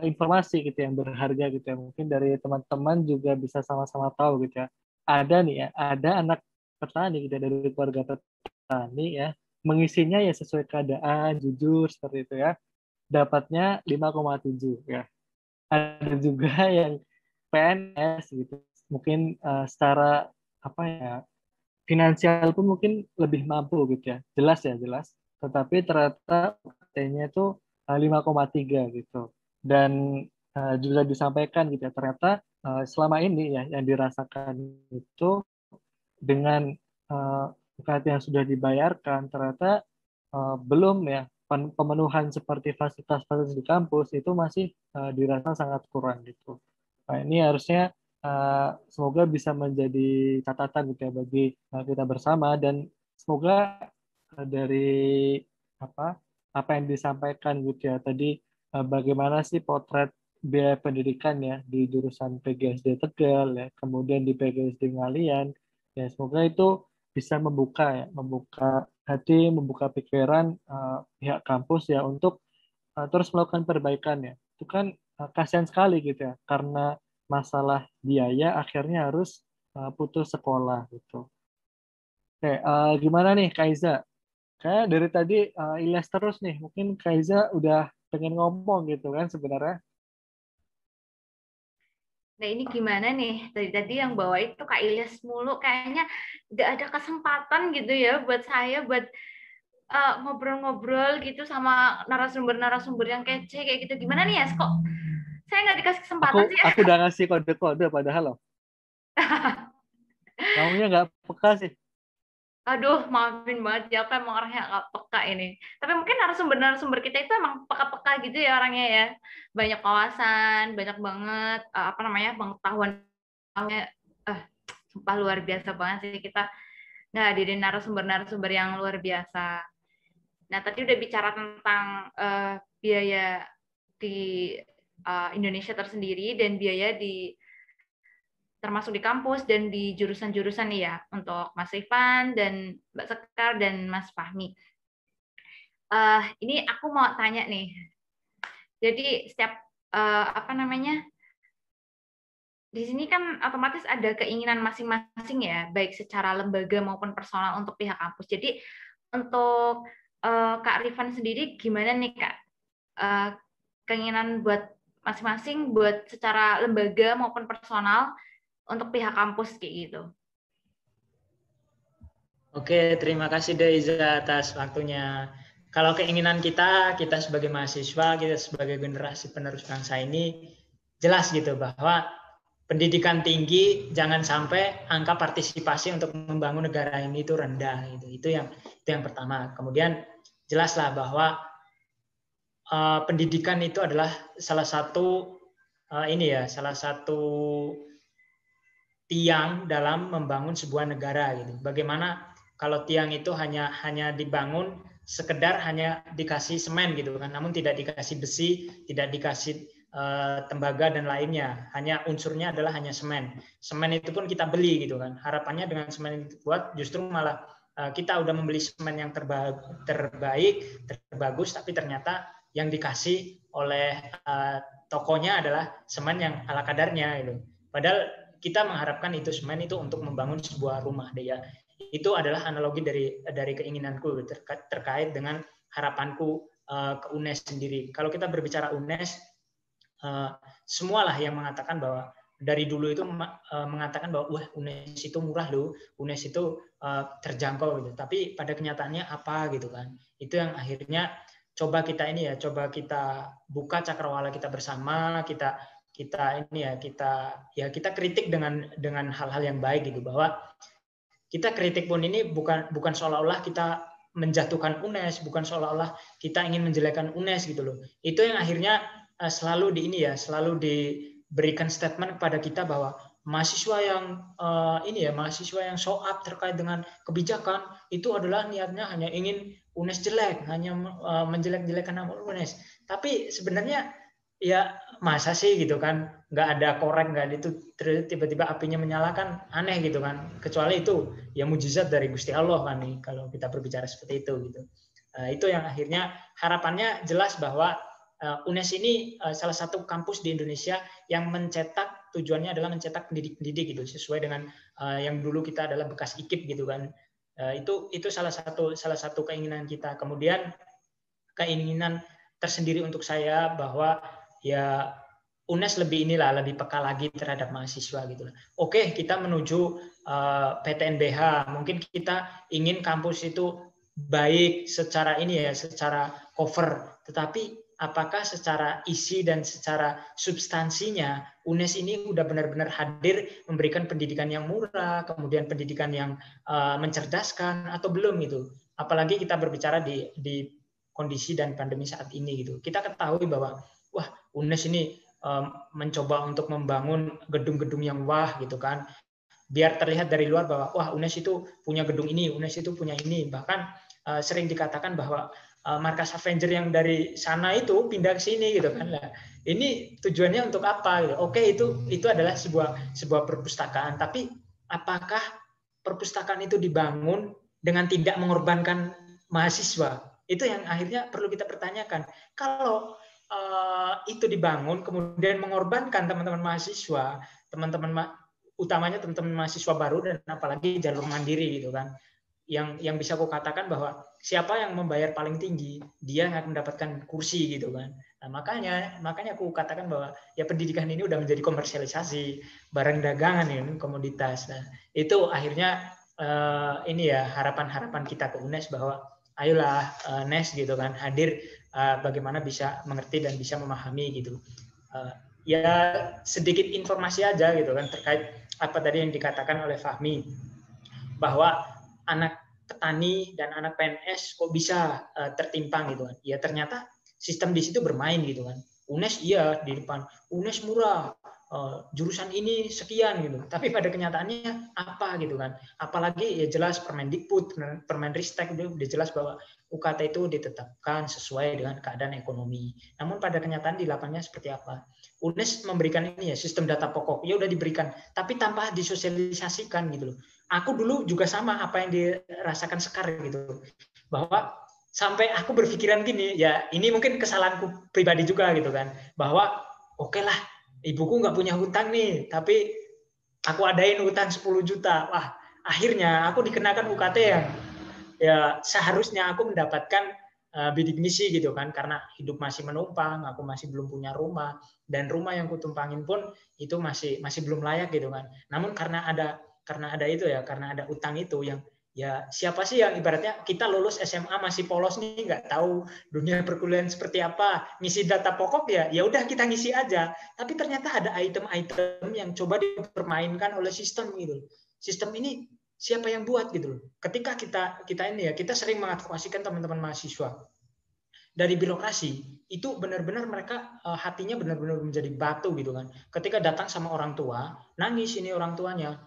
informasi gitu yang berharga gitu ya. Mungkin dari teman-teman juga bisa sama-sama tahu gitu ya. Ada nih ya, ada anak petani gitu ya, dari keluarga petani ya, mengisinya ya sesuai keadaan, jujur seperti itu ya. Dapatnya 5,7 ya. Ada juga yang PNS gitu. Mungkin secara apa ya, finansial pun mungkin lebih mampu gitu ya. Jelas ya, jelas. Tetapi ternyata UKT-nya itu 5,3 gitu. Dan juga disampaikan gitu ya, ternyata selama ini ya yang dirasakan itu dengan UKT yang sudah dibayarkan, ternyata belum ya pemenuhan seperti fasilitas-fasilitas di kampus itu masih dirasa sangat kurang gitu. Nah, ini harusnya semoga bisa menjadi catatan gitu ya bagi kita bersama, dan semoga dari apa yang disampaikan gitu ya tadi, bagaimana sih potret biaya pendidikan ya di jurusan PGSD Tegal ya, kemudian di PGSD Ngalian ya, semoga itu bisa membuka hati, membuka pikiran pihak kampus ya untuk terus melakukan perbaikan ya. Itu kan kasihan sekali gitu ya, karena masalah biaya akhirnya harus putus sekolah gitu. Oke, gimana nih Kaiza? Kayak dari tadi Ilyas terus nih, mungkin Kaiza udah pengen ngomong gitu kan sebenarnya. Nah ini gimana nih, tadi yang bawa itu Kak Ilyas mulu, kayaknya nggak ada kesempatan gitu ya buat saya buat ngobrol-ngobrol gitu sama narasumber-narasumber yang kece kayak gitu. Gimana nih ya, kok saya nggak dikasih kesempatan sih ya? Aku udah ngasih kode-kode padahal loh. Kamunya nggak peka sih. Aduh, maafin banget ya, aku emang orangnya nggak peka ini. Tapi mungkin narasumber kita itu emang peka-peka gitu ya orangnya ya. Banyak kawasan, banyak banget pengetahuan. Sumpah luar biasa banget sih kita ngehadirin narasumber-narasumber yang luar biasa. Nah, tadi udah bicara tentang biaya di Indonesia tersendiri dan biaya termasuk di kampus dan di jurusan-jurusan nih ya, untuk Mas Rifan dan Mbak Sekar dan Mas Fahmi. Ini aku mau tanya nih. Jadi setiap di sini kan otomatis ada keinginan masing-masing ya, baik secara lembaga maupun personal untuk pihak kampus. Jadi untuk Kak Rifan sendiri gimana nih Kak? Keinginan buat masing-masing buat secara lembaga maupun personal untuk pihak kampus kayak gitu. Oke, terima kasih Deiza atas waktunya. Kalau keinginan kita sebagai mahasiswa, kita sebagai generasi penerus bangsa ini jelas gitu bahwa pendidikan tinggi jangan sampai angka partisipasi untuk membangun negara ini itu rendah gitu. Itu yang pertama. Kemudian jelaslah bahwa pendidikan itu adalah salah satu tiang dalam membangun sebuah negara gitu. Bagaimana kalau tiang itu hanya dibangun sekedar hanya dikasih semen gitu kan, namun tidak dikasih besi, tidak dikasih tembaga dan lainnya, hanya unsurnya adalah hanya semen. Semen itu pun kita beli gitu kan. Harapannya dengan semen itu buat justru malah kita udah membeli semen yang terbaik, terbagus, tapi ternyata yang dikasih oleh tokonya adalah semen yang ala kadarnya gitu. Padahal kita mengharapkan itu semen itu untuk membangun sebuah rumah deh ya. Itu adalah analogi dari keinginanku terkait dengan harapanku ke UNES sendiri. Kalau kita berbicara UNES, semualah yang mengatakan bahwa dari dulu itu mengatakan bahwa wah UNES itu murah loh, UNES itu terjangkau gitu. Tapi pada kenyataannya apa gitu kan? Itu yang akhirnya coba kita buka cakrawala kita bersama, kita kritik dengan hal-hal yang baik gitu, bahwa kita kritik pun ini bukan seolah-olah kita menjatuhkan UNES, bukan seolah-olah kita ingin menjelekkan UNES gitu loh. Itu yang akhirnya selalu diberikan statement kepada kita bahwa mahasiswa yang show up terkait dengan kebijakan itu adalah niatnya hanya ingin UNES jelek, hanya menjelek-jelekan nama UNES. Tapi sebenarnya ya masa sih gitu kan, nggak ada korek, nggak ada itu, tiba-tiba apinya menyala kan aneh gitu kan, kecuali itu ya mujizat dari Gusti Allah kan nih kalau kita berbicara seperti itu gitu. Itu yang akhirnya harapannya jelas bahwa UNES ini salah satu kampus di Indonesia yang tujuannya adalah mencetak pendidik-pendidik gitu, sesuai dengan yang dulu kita adalah bekas IKIP gitu kan. Itu salah satu keinginan kita. Kemudian keinginan tersendiri untuk saya bahwa ya UNES lebih peka lagi terhadap mahasiswa gitu. Oke, kita menuju PTNBH, mungkin kita ingin kampus itu baik secara secara cover, tetapi apakah secara isi dan secara substansinya UNES ini udah benar-benar hadir memberikan pendidikan yang murah, kemudian pendidikan yang mencerdaskan atau belum gitu. Apalagi kita berbicara di kondisi dan pandemi saat ini gitu. Kita ketahui bahwa wah UNES ini mencoba untuk membangun gedung-gedung yang wah gitu kan, biar terlihat dari luar bahwa wah UNES itu punya gedung ini, UNES itu punya ini. Bahkan sering dikatakan bahwa markas Avenger yang dari sana itu pindah ke sini gitu kan. Lah, ini tujuannya untuk apa gitu. Oke, itu adalah sebuah perpustakaan, tapi apakah perpustakaan itu dibangun dengan tidak mengorbankan mahasiswa? Itu yang akhirnya perlu kita pertanyakan. Kalau itu dibangun kemudian mengorbankan teman-teman mahasiswa, utamanya teman-teman mahasiswa baru dan apalagi jalur mandiri gitu kan, yang bisa aku katakan bahwa siapa yang membayar paling tinggi dia yang akan mendapatkan kursi gitu kan. Nah, makanya aku katakan bahwa ya pendidikan ini udah menjadi komersialisasi, barang dagangan ini komoditas. Nah, itu akhirnya harapan kita ke UNES bahwa ayolah NES gitu kan hadir, bagaimana bisa mengerti dan bisa memahami gitu. Ya sedikit informasi aja gitu kan terkait apa tadi yang dikatakan oleh Fahmi, bahwa anak petani dan anak PNS kok bisa tertimpang gitu kan. Ya ternyata sistem di situ bermain gitu kan. UNES iya di depan, UNES murah, jurusan ini sekian gitu. Tapi pada kenyataannya apa gitu kan. Apalagi ya jelas Permendikbud, Permenristek udah jelas bahwa UKT itu ditetapkan sesuai dengan keadaan ekonomi. Namun pada kenyataan di lapangannya seperti apa? UNES memberikan ini ya sistem data pokok, ya udah diberikan, tapi tanpa disosialisasikan gitu loh. Aku dulu juga sama apa yang dirasakan Sekar gitu, bahwa sampai aku berpikiran gini, ya ini mungkin kesalahanku pribadi juga gitu kan, bahwa oke lah, ibuku nggak punya hutang nih, tapi aku adain hutang 10 juta, wah akhirnya aku dikenakan UKT yang ya seharusnya aku mendapatkan bidik misi gitu kan, karena hidup masih menumpang, aku masih belum punya rumah, dan rumah yang kutumpangin pun itu masih belum layak gitu kan. Namun karena ada itu ya, karena ada utang itu yang ya siapa sih yang ibaratnya kita lulus SMA masih polos nih, nggak tahu dunia perkuliahan seperti apa, ngisi data pokok ya udah kita ngisi aja, tapi ternyata ada item-item yang coba dipermainkan oleh sistem gitu. Sistem ini siapa yang buat gitu loh. Ketika kita ini ya, kita sering mengadvokasikan teman-teman mahasiswa dari birokrasi, itu benar-benar mereka hatinya benar-benar menjadi batu gitu kan. Ketika datang sama orang tua, nangis ini orang tuanya,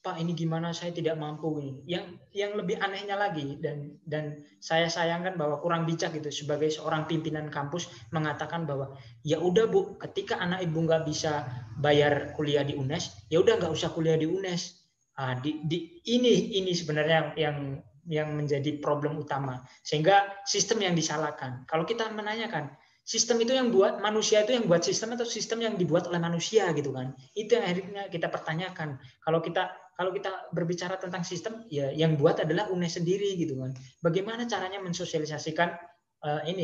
Pak ini gimana, saya tidak mampu ini. Yang lebih anehnya lagi dan saya sayangkan bahwa kurang bijak gitu sebagai seorang pimpinan kampus mengatakan bahwa ya udah Bu, ketika anak ibu nggak bisa bayar kuliah di UNES, ya udah nggak usah kuliah di UNES. Ini sebenarnya yang menjadi problem utama, sehingga sistem yang disalahkan. Kalau kita menanyakan sistem itu yang buat manusia, itu yang buat sistem atau sistem yang dibuat oleh manusia gitu kan, itu yang akhirnya kita pertanyakan. Kalau kita berbicara tentang sistem, ya yang buat adalah UNES sendiri gitu kan. Bagaimana caranya mensosialisasikan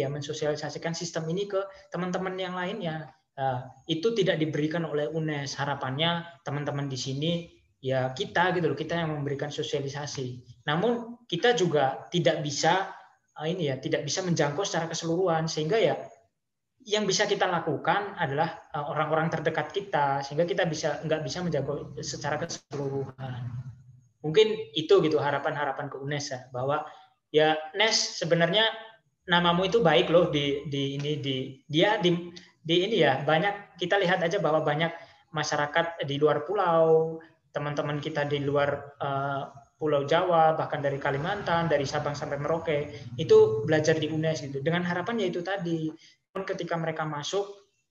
mensosialisasikan sistem ini ke teman-teman yang lainnya, itu tidak diberikan oleh UNES. Harapannya teman-teman di sini ya kita gitu loh, kita yang memberikan sosialisasi. Namun kita juga tidak bisa tidak bisa menjangkau secara keseluruhan, sehingga ya yang bisa kita lakukan adalah orang-orang terdekat kita, sehingga kita nggak bisa menjangkau secara keseluruhan. Mungkin itu gitu harapan-harapan ke UNES ya, bahwa ya Nes sebenarnya namamu itu baik loh di ini ya, banyak kita lihat aja bahwa banyak masyarakat di luar pulau, teman-teman kita di luar Pulau Jawa, bahkan dari Kalimantan, dari Sabang sampai Merauke, itu belajar di UNES gitu. Dengan harapan yaitu tadi, ketika mereka masuk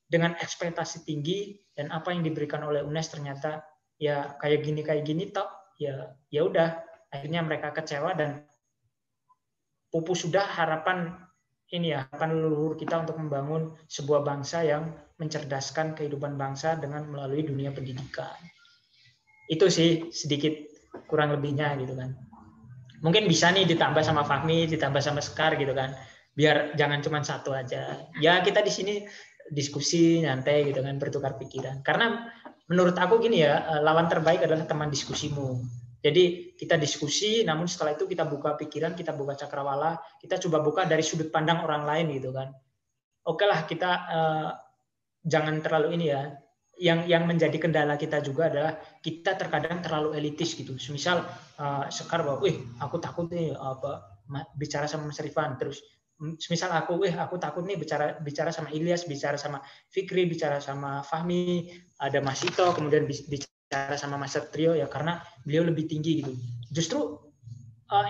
dengan ekspektasi tinggi dan apa yang diberikan oleh UNES ternyata ya kayak gini toh, ya udah, akhirnya mereka kecewa dan pupus sudah harapan leluhur kita untuk membangun sebuah bangsa yang mencerdaskan kehidupan bangsa dengan melalui dunia pendidikan. Itu sih sedikit kurang lebihnya gitu kan. Mungkin bisa nih ditambah sama Fahmi, ditambah sama Sekar gitu kan. Biar jangan cuma satu aja. Ya kita di sini diskusi nyantai gitu kan, bertukar pikiran. Karena menurut aku gini ya, lawan terbaik adalah teman diskusimu. Jadi kita diskusi, namun setelah itu kita buka pikiran, kita buka cakrawala, kita coba buka dari sudut pandang orang lain gitu kan. Oke lah, kita jangan terlalu ini ya. Yang menjadi kendala kita juga adalah kita terkadang terlalu elitis gitu. Misal Sekar bahwa, aku takut nih bicara sama Mas Rifan, terus misal aku takut nih bicara sama Ilyas, bicara sama Fikri, bicara sama Fahmi, ada Mas Ito, kemudian bicara sama Mas Satrio ya karena beliau lebih tinggi gitu. Justru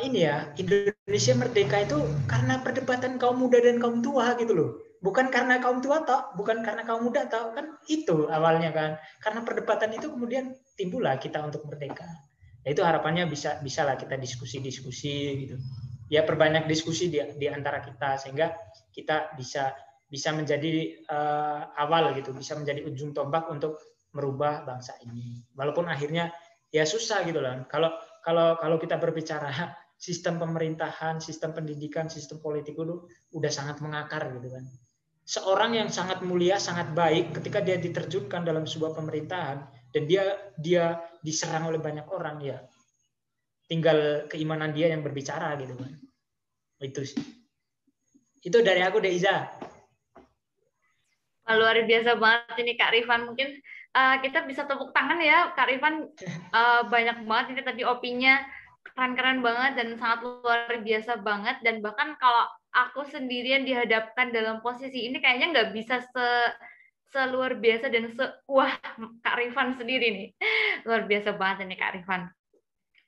Indonesia merdeka itu karena perdebatan kaum muda dan kaum tua gitu loh. Bukan karena kaum tua toh, bukan karena kaum muda toh, kan itu awalnya kan. Karena perdebatan itu kemudian timbullah kita untuk merdeka. Nah, itu harapannya bisa lah kita diskusi-diskusi gitu. Ya perbanyak diskusi di antara kita sehingga kita bisa menjadi awal gitu, bisa menjadi ujung tombak untuk merubah bangsa ini. Walaupun akhirnya ya susah gitu loh. Kalau kita berbicara sistem pemerintahan, sistem pendidikan, sistem politik itu udah sangat mengakar gitu kan. Seorang yang sangat mulia, sangat baik, ketika dia diterjunkan dalam sebuah pemerintahan dan dia diserang oleh banyak orang, ya tinggal keimanan dia yang berbicara gitu kan. Itu sih. Itu dari aku, Deiza. Wah, luar biasa banget ini Kak Rifan. Mungkin kita bisa tepuk tangan ya Kak Rifan. Banyak banget ini tadi opinya, keren-keren banget dan sangat luar biasa banget. Dan bahkan kalau aku sendirian dihadapkan dalam posisi ini kayaknya nggak bisa seluar biasa dan wah Kak Rifan sendiri nih. Luar biasa banget ini Kak Rifan.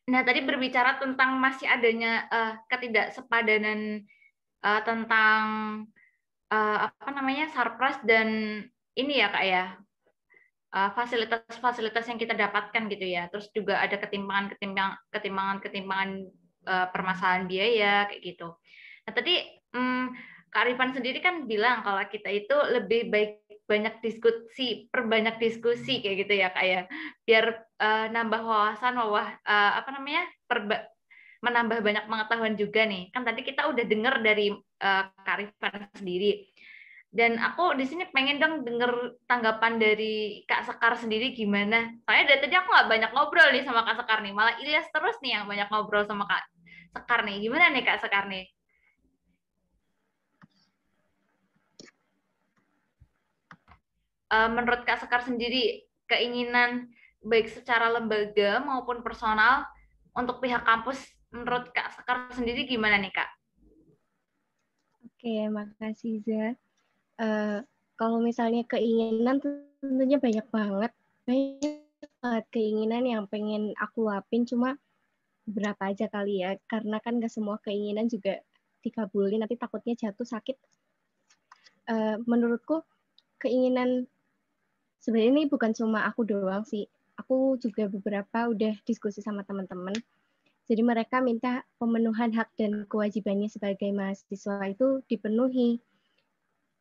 Nah, tadi berbicara tentang masih adanya ketidaksepadanan tentang apa namanya surprise dan ini ya Kak ya, fasilitas-fasilitas yang kita dapatkan gitu ya. Terus juga ada ketimpangan permasalahan biaya kayak gitu. Nah, tadi Kak Rifan sendiri kan bilang kalau kita itu lebih baik perbanyak diskusi kayak gitu ya Kak ya. Biar nambah wawasan, apa namanya? Menambah banyak pengetahuan juga nih. Kan tadi kita udah dengar dari Kak Rifan sendiri. Dan aku di sini pengen dong denger tanggapan dari Kak Sekar sendiri gimana. Soalnya dari tadi aku nggak banyak ngobrol nih sama Kak Sekar nih. Malah Ilyas terus nih yang banyak ngobrol sama Kak Sekar nih. Gimana nih Kak Sekar nih? Menurut Kak Sekar sendiri, keinginan baik secara lembaga maupun personal untuk pihak kampus, menurut Kak Sekar sendiri gimana nih Kak? Oke, makasih Za. Kalau misalnya keinginan tentunya banyak banget keinginan yang pengen aku luapin, cuma beberapa aja kali ya, karena kan nggak semua keinginan juga dikabulin, nanti takutnya jatuh sakit. Menurutku keinginan sebenarnya ini bukan cuma aku doang sih, aku juga beberapa udah diskusi sama teman-teman. Jadi mereka minta pemenuhan hak dan kewajibannya sebagai mahasiswa itu dipenuhi.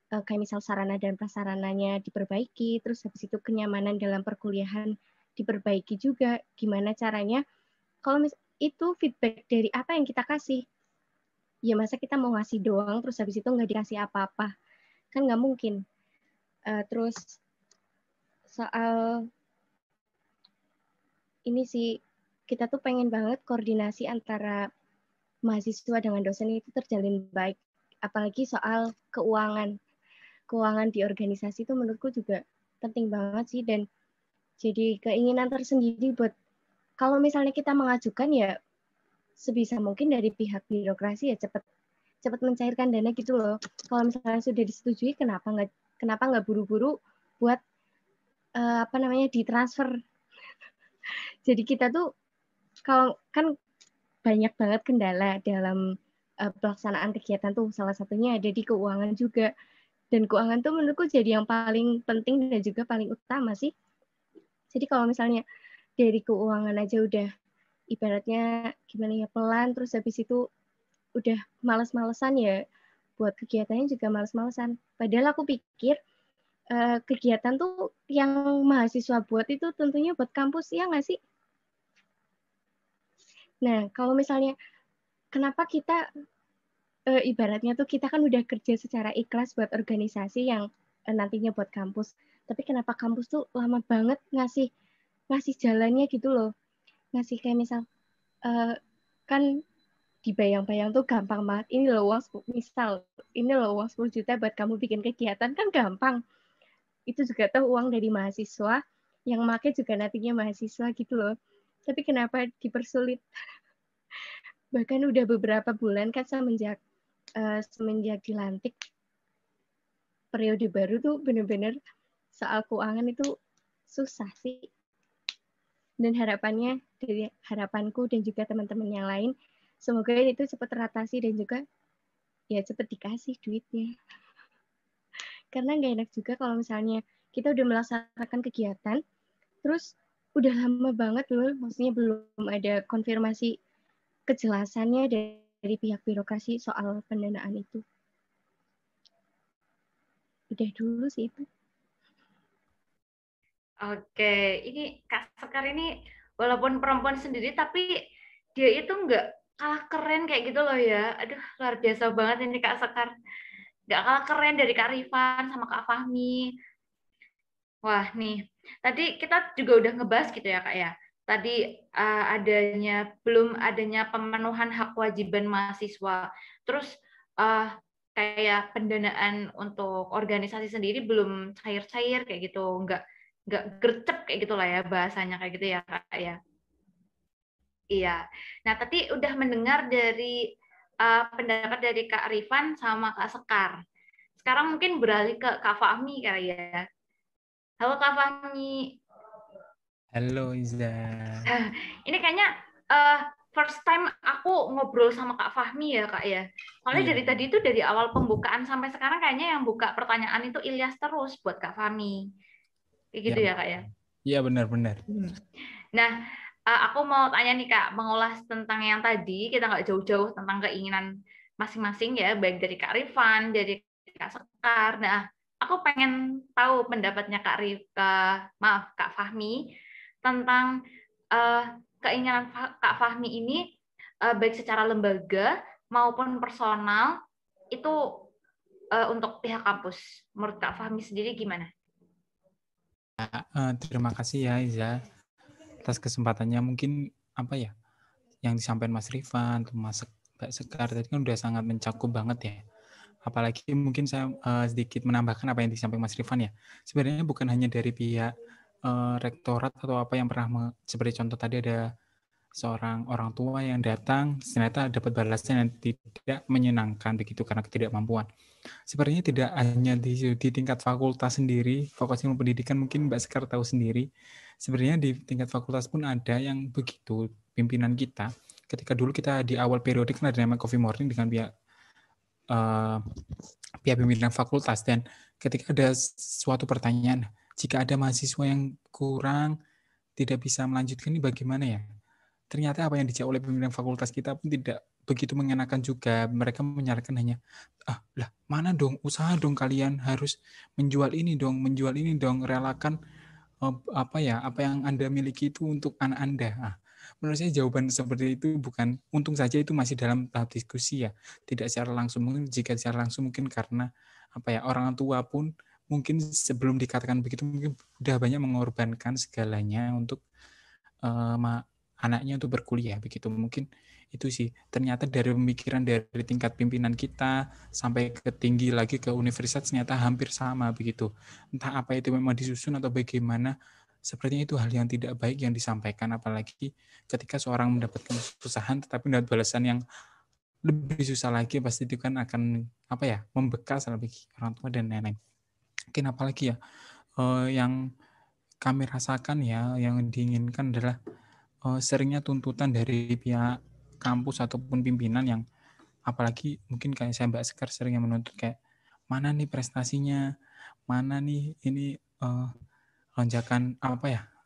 Kayak misal sarana dan prasarananya diperbaiki, terus habis itu kenyamanan dalam perkuliahan diperbaiki juga. Gimana caranya? Kalau itu feedback dari apa yang kita kasih, ya masa kita mau ngasih doang, terus habis itu nggak dikasih apa-apa, kan nggak mungkin. Terus soal ini sih, kita tuh pengen banget koordinasi antara mahasiswa dengan dosen itu terjalin baik, apalagi soal keuangan di organisasi itu menurutku juga penting banget sih, dan jadi keinginan tersendiri buat kalau misalnya kita mengajukan ya sebisa mungkin dari pihak birokrasi ya cepat mencairkan dana gitu loh. Kalau misalnya sudah disetujui kenapa nggak buru-buru buat apa namanya ditransfer. Jadi kita tuh kalau kan banyak banget kendala dalam pelaksanaan kegiatan tuh, salah satunya ada di keuangan juga. Dan keuangan tuh menurutku jadi yang paling penting dan juga paling utama sih. Jadi kalau misalnya dari keuangan aja udah ibaratnya gimana ya, pelan, terus habis itu udah males-malesan ya, buat kegiatannya juga males-malesan. Padahal aku pikir kegiatan tuh yang mahasiswa buat itu tentunya buat kampus, ya nggak sih? Nah, kalau misalnya kenapa kita ibaratnya tuh kita kan udah kerja secara ikhlas buat organisasi yang nantinya buat kampus. Tapi kenapa kampus tuh lama banget ngasih jalannya gitu loh. Ngasih kayak misal, kan dibayang-bayang tuh gampang banget. Ini loh uang 10 juta buat kamu bikin kegiatan, kan gampang. Itu juga tuh uang dari mahasiswa, yang make juga nantinya mahasiswa gitu loh. Tapi kenapa dipersulit? Bahkan udah beberapa bulan kan semenjak dilantik periode baru tuh bener-bener soal keuangan itu susah sih. Dan harapanku dan juga teman-teman yang lain, semoga itu cepat teratasi dan juga ya cepat dikasih duitnya. Karena nggak enak juga kalau misalnya kita udah melaksanakan kegiatan, terus udah lama banget loh, maksudnya belum ada konfirmasi kejelasannya dari pihak birokrasi soal pendanaan itu. Udah dulu sih itu. Oke, ini Kak Sekar ini walaupun perempuan sendiri tapi dia itu nggak kalah keren kayak gitu loh ya. Aduh, luar biasa banget ini Kak Sekar. Nggak kalah keren dari Kak Rifan sama Kak Fahmi. Wah, nih. Tadi kita juga udah ngebahas gitu ya, Kak ya. Tadi belum adanya pemenuhan hak kewajiban mahasiswa. Terus kayak pendanaan untuk organisasi sendiri belum cair-cair kayak gitu, nggak gercep kayak gitulah ya bahasanya kayak gitu ya Kak ya. Iya. Nah, tadi udah mendengar dari pendapat dari Kak Rifan sama Kak Sekar. Sekarang mungkin beralih ke Kak Fahmi kali ya. Halo Kak Fahmi. Halo Iza. Ini kayaknya first time aku ngobrol sama Kak Fahmi ya Kak ya. Soalnya Iya. dari tadi itu dari awal pembukaan sampai sekarang kayaknya yang buka pertanyaan itu Ilyas terus buat Kak Fahmi. Kayak gitu ya Kak ya. Iya benar-benar. Nah, aku mau tanya nih Kak, mengulas tentang yang tadi, kita nggak jauh-jauh tentang keinginan masing-masing ya, baik dari Kak Rifan, dari Kak Sekar. Nah, aku pengen tahu pendapatnya Kak Fahmi tentang keinginan Kak Fahmi ini, baik secara lembaga maupun personal, itu untuk pihak kampus. Menurut Kak Fahmi sendiri gimana? Terima kasih ya Iza atas kesempatannya. Mungkin apa ya yang disampaikan Mas Rifan, Mas Mbak Sekar tadi kan udah sangat mencakup banget ya. Apalagi mungkin saya sedikit menambahkan apa yang disampaikan Mas Rifan ya. Sebenarnya bukan hanya dari pihak rektorat atau apa yang pernah seperti contoh tadi ada seorang orang tua yang datang ternyata dapat balasan yang tidak menyenangkan begitu karena ketidakmampuan. Sebenarnya tidak hanya di tingkat fakultas sendiri, Fakultas Ilmu Pendidikan mungkin Mbak Sekar tahu sendiri. Sebenarnya di tingkat fakultas pun ada yang begitu pimpinan kita. Ketika dulu kita di awal periode kan ada namanya coffee morning dengan pihak pimpinan fakultas, dan ketika ada suatu pertanyaan, jika ada mahasiswa yang kurang tidak bisa melanjutkan ini bagaimana ya? Ternyata apa yang dijawab oleh pimpinan fakultas kita pun tidak begitu mengenakan juga. Mereka menyarankan hanya, lah mana dong, usaha dong kalian harus menjual ini dong, relakan apa yang Anda miliki itu untuk anak Anda. Menurut saya jawaban seperti itu bukan, untung saja itu masih dalam tahap diskusi ya, tidak secara langsung. Mungkin jika secara langsung mungkin karena orang tua pun mungkin sebelum dikatakan begitu mungkin sudah banyak mengorbankan segalanya untuk anaknya untuk berkuliah begitu. Mungkin itu sih, ternyata dari pemikiran dari tingkat pimpinan kita sampai ke tinggi lagi ke universitas ternyata hampir sama begitu. Entah apa itu memang disusun atau bagaimana, sepertinya itu hal yang tidak baik yang disampaikan, apalagi ketika seorang mendapatkan kesusahan tetapi mendapat balasan yang lebih susah lagi, pasti itu kan akan membekas bagi orang tua dan lain-lain. Mungkin apalagi ya yang kami rasakan ya, yang diinginkan adalah seringnya tuntutan dari pihak kampus ataupun pimpinan yang apalagi mungkin kayak saya Mbak Sekar seringnya menuntut kayak mana nih prestasinya, mana nih ini lonjakan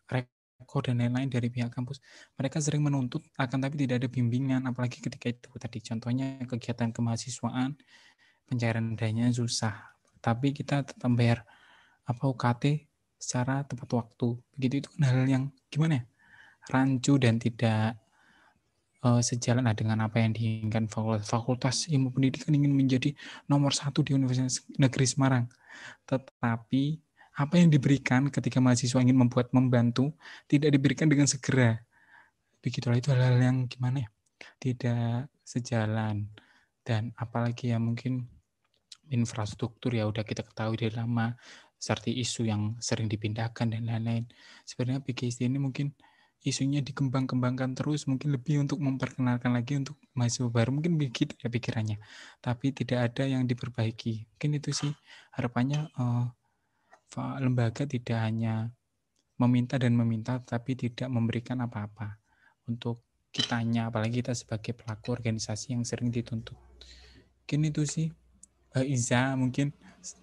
rekor dan lain-lain dari pihak kampus. Mereka sering menuntut akan tapi tidak ada bimbingan, apalagi ketika itu tadi contohnya kegiatan kemahasiswaan pencairan dananya susah, tapi kita tetap bayar UKT secara tepat waktu. Begitu itu kan hal yang gimana ya? Rancu dan tidak sejalan dengan apa yang diinginkan Fakultas Ilmu Pendidikan ingin menjadi nomor 1 di Universitas Negeri Semarang. Tetapi apa yang diberikan ketika mahasiswa ingin membantu tidak diberikan dengan segera. Begitulah, itu hal-hal yang gimana ya? Tidak sejalan. Dan apalagi ya mungkin infrastruktur ya udah kita ketahui dari lama, seperti isu yang sering dipindahkan dan lain-lain. Sebenarnya PGSD ini mungkin isunya dikembang-kembangkan terus, mungkin lebih untuk memperkenalkan lagi untuk mahasiswa baru, mungkin begitu ya pikirannya, tapi tidak ada yang diperbaiki. Mungkin itu sih harapannya, lembaga tidak hanya meminta dan meminta tapi tidak memberikan apa-apa untuk kitanya, apalagi kita sebagai pelaku organisasi yang sering dituntut. Mungkin itu sih Iza, mungkin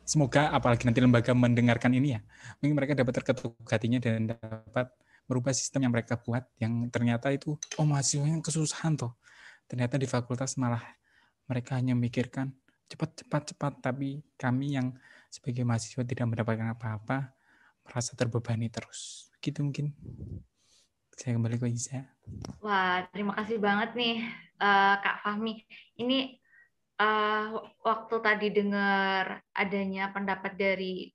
semoga apalagi nanti lembaga mendengarkan ini ya, mungkin mereka dapat terketuk hatinya dan dapat merubah sistem yang mereka buat yang ternyata itu mahasiswa yang kesusahan toh, ternyata di fakultas malah mereka hanya memikirkan cepat, tapi kami yang sebagai mahasiswa tidak mendapatkan apa-apa merasa terbebani terus. Gitu mungkin. Saya kembali ke Iza. Wah, terima kasih banget nih Kak Fahmi. Ini waktu tadi dengar adanya pendapat dari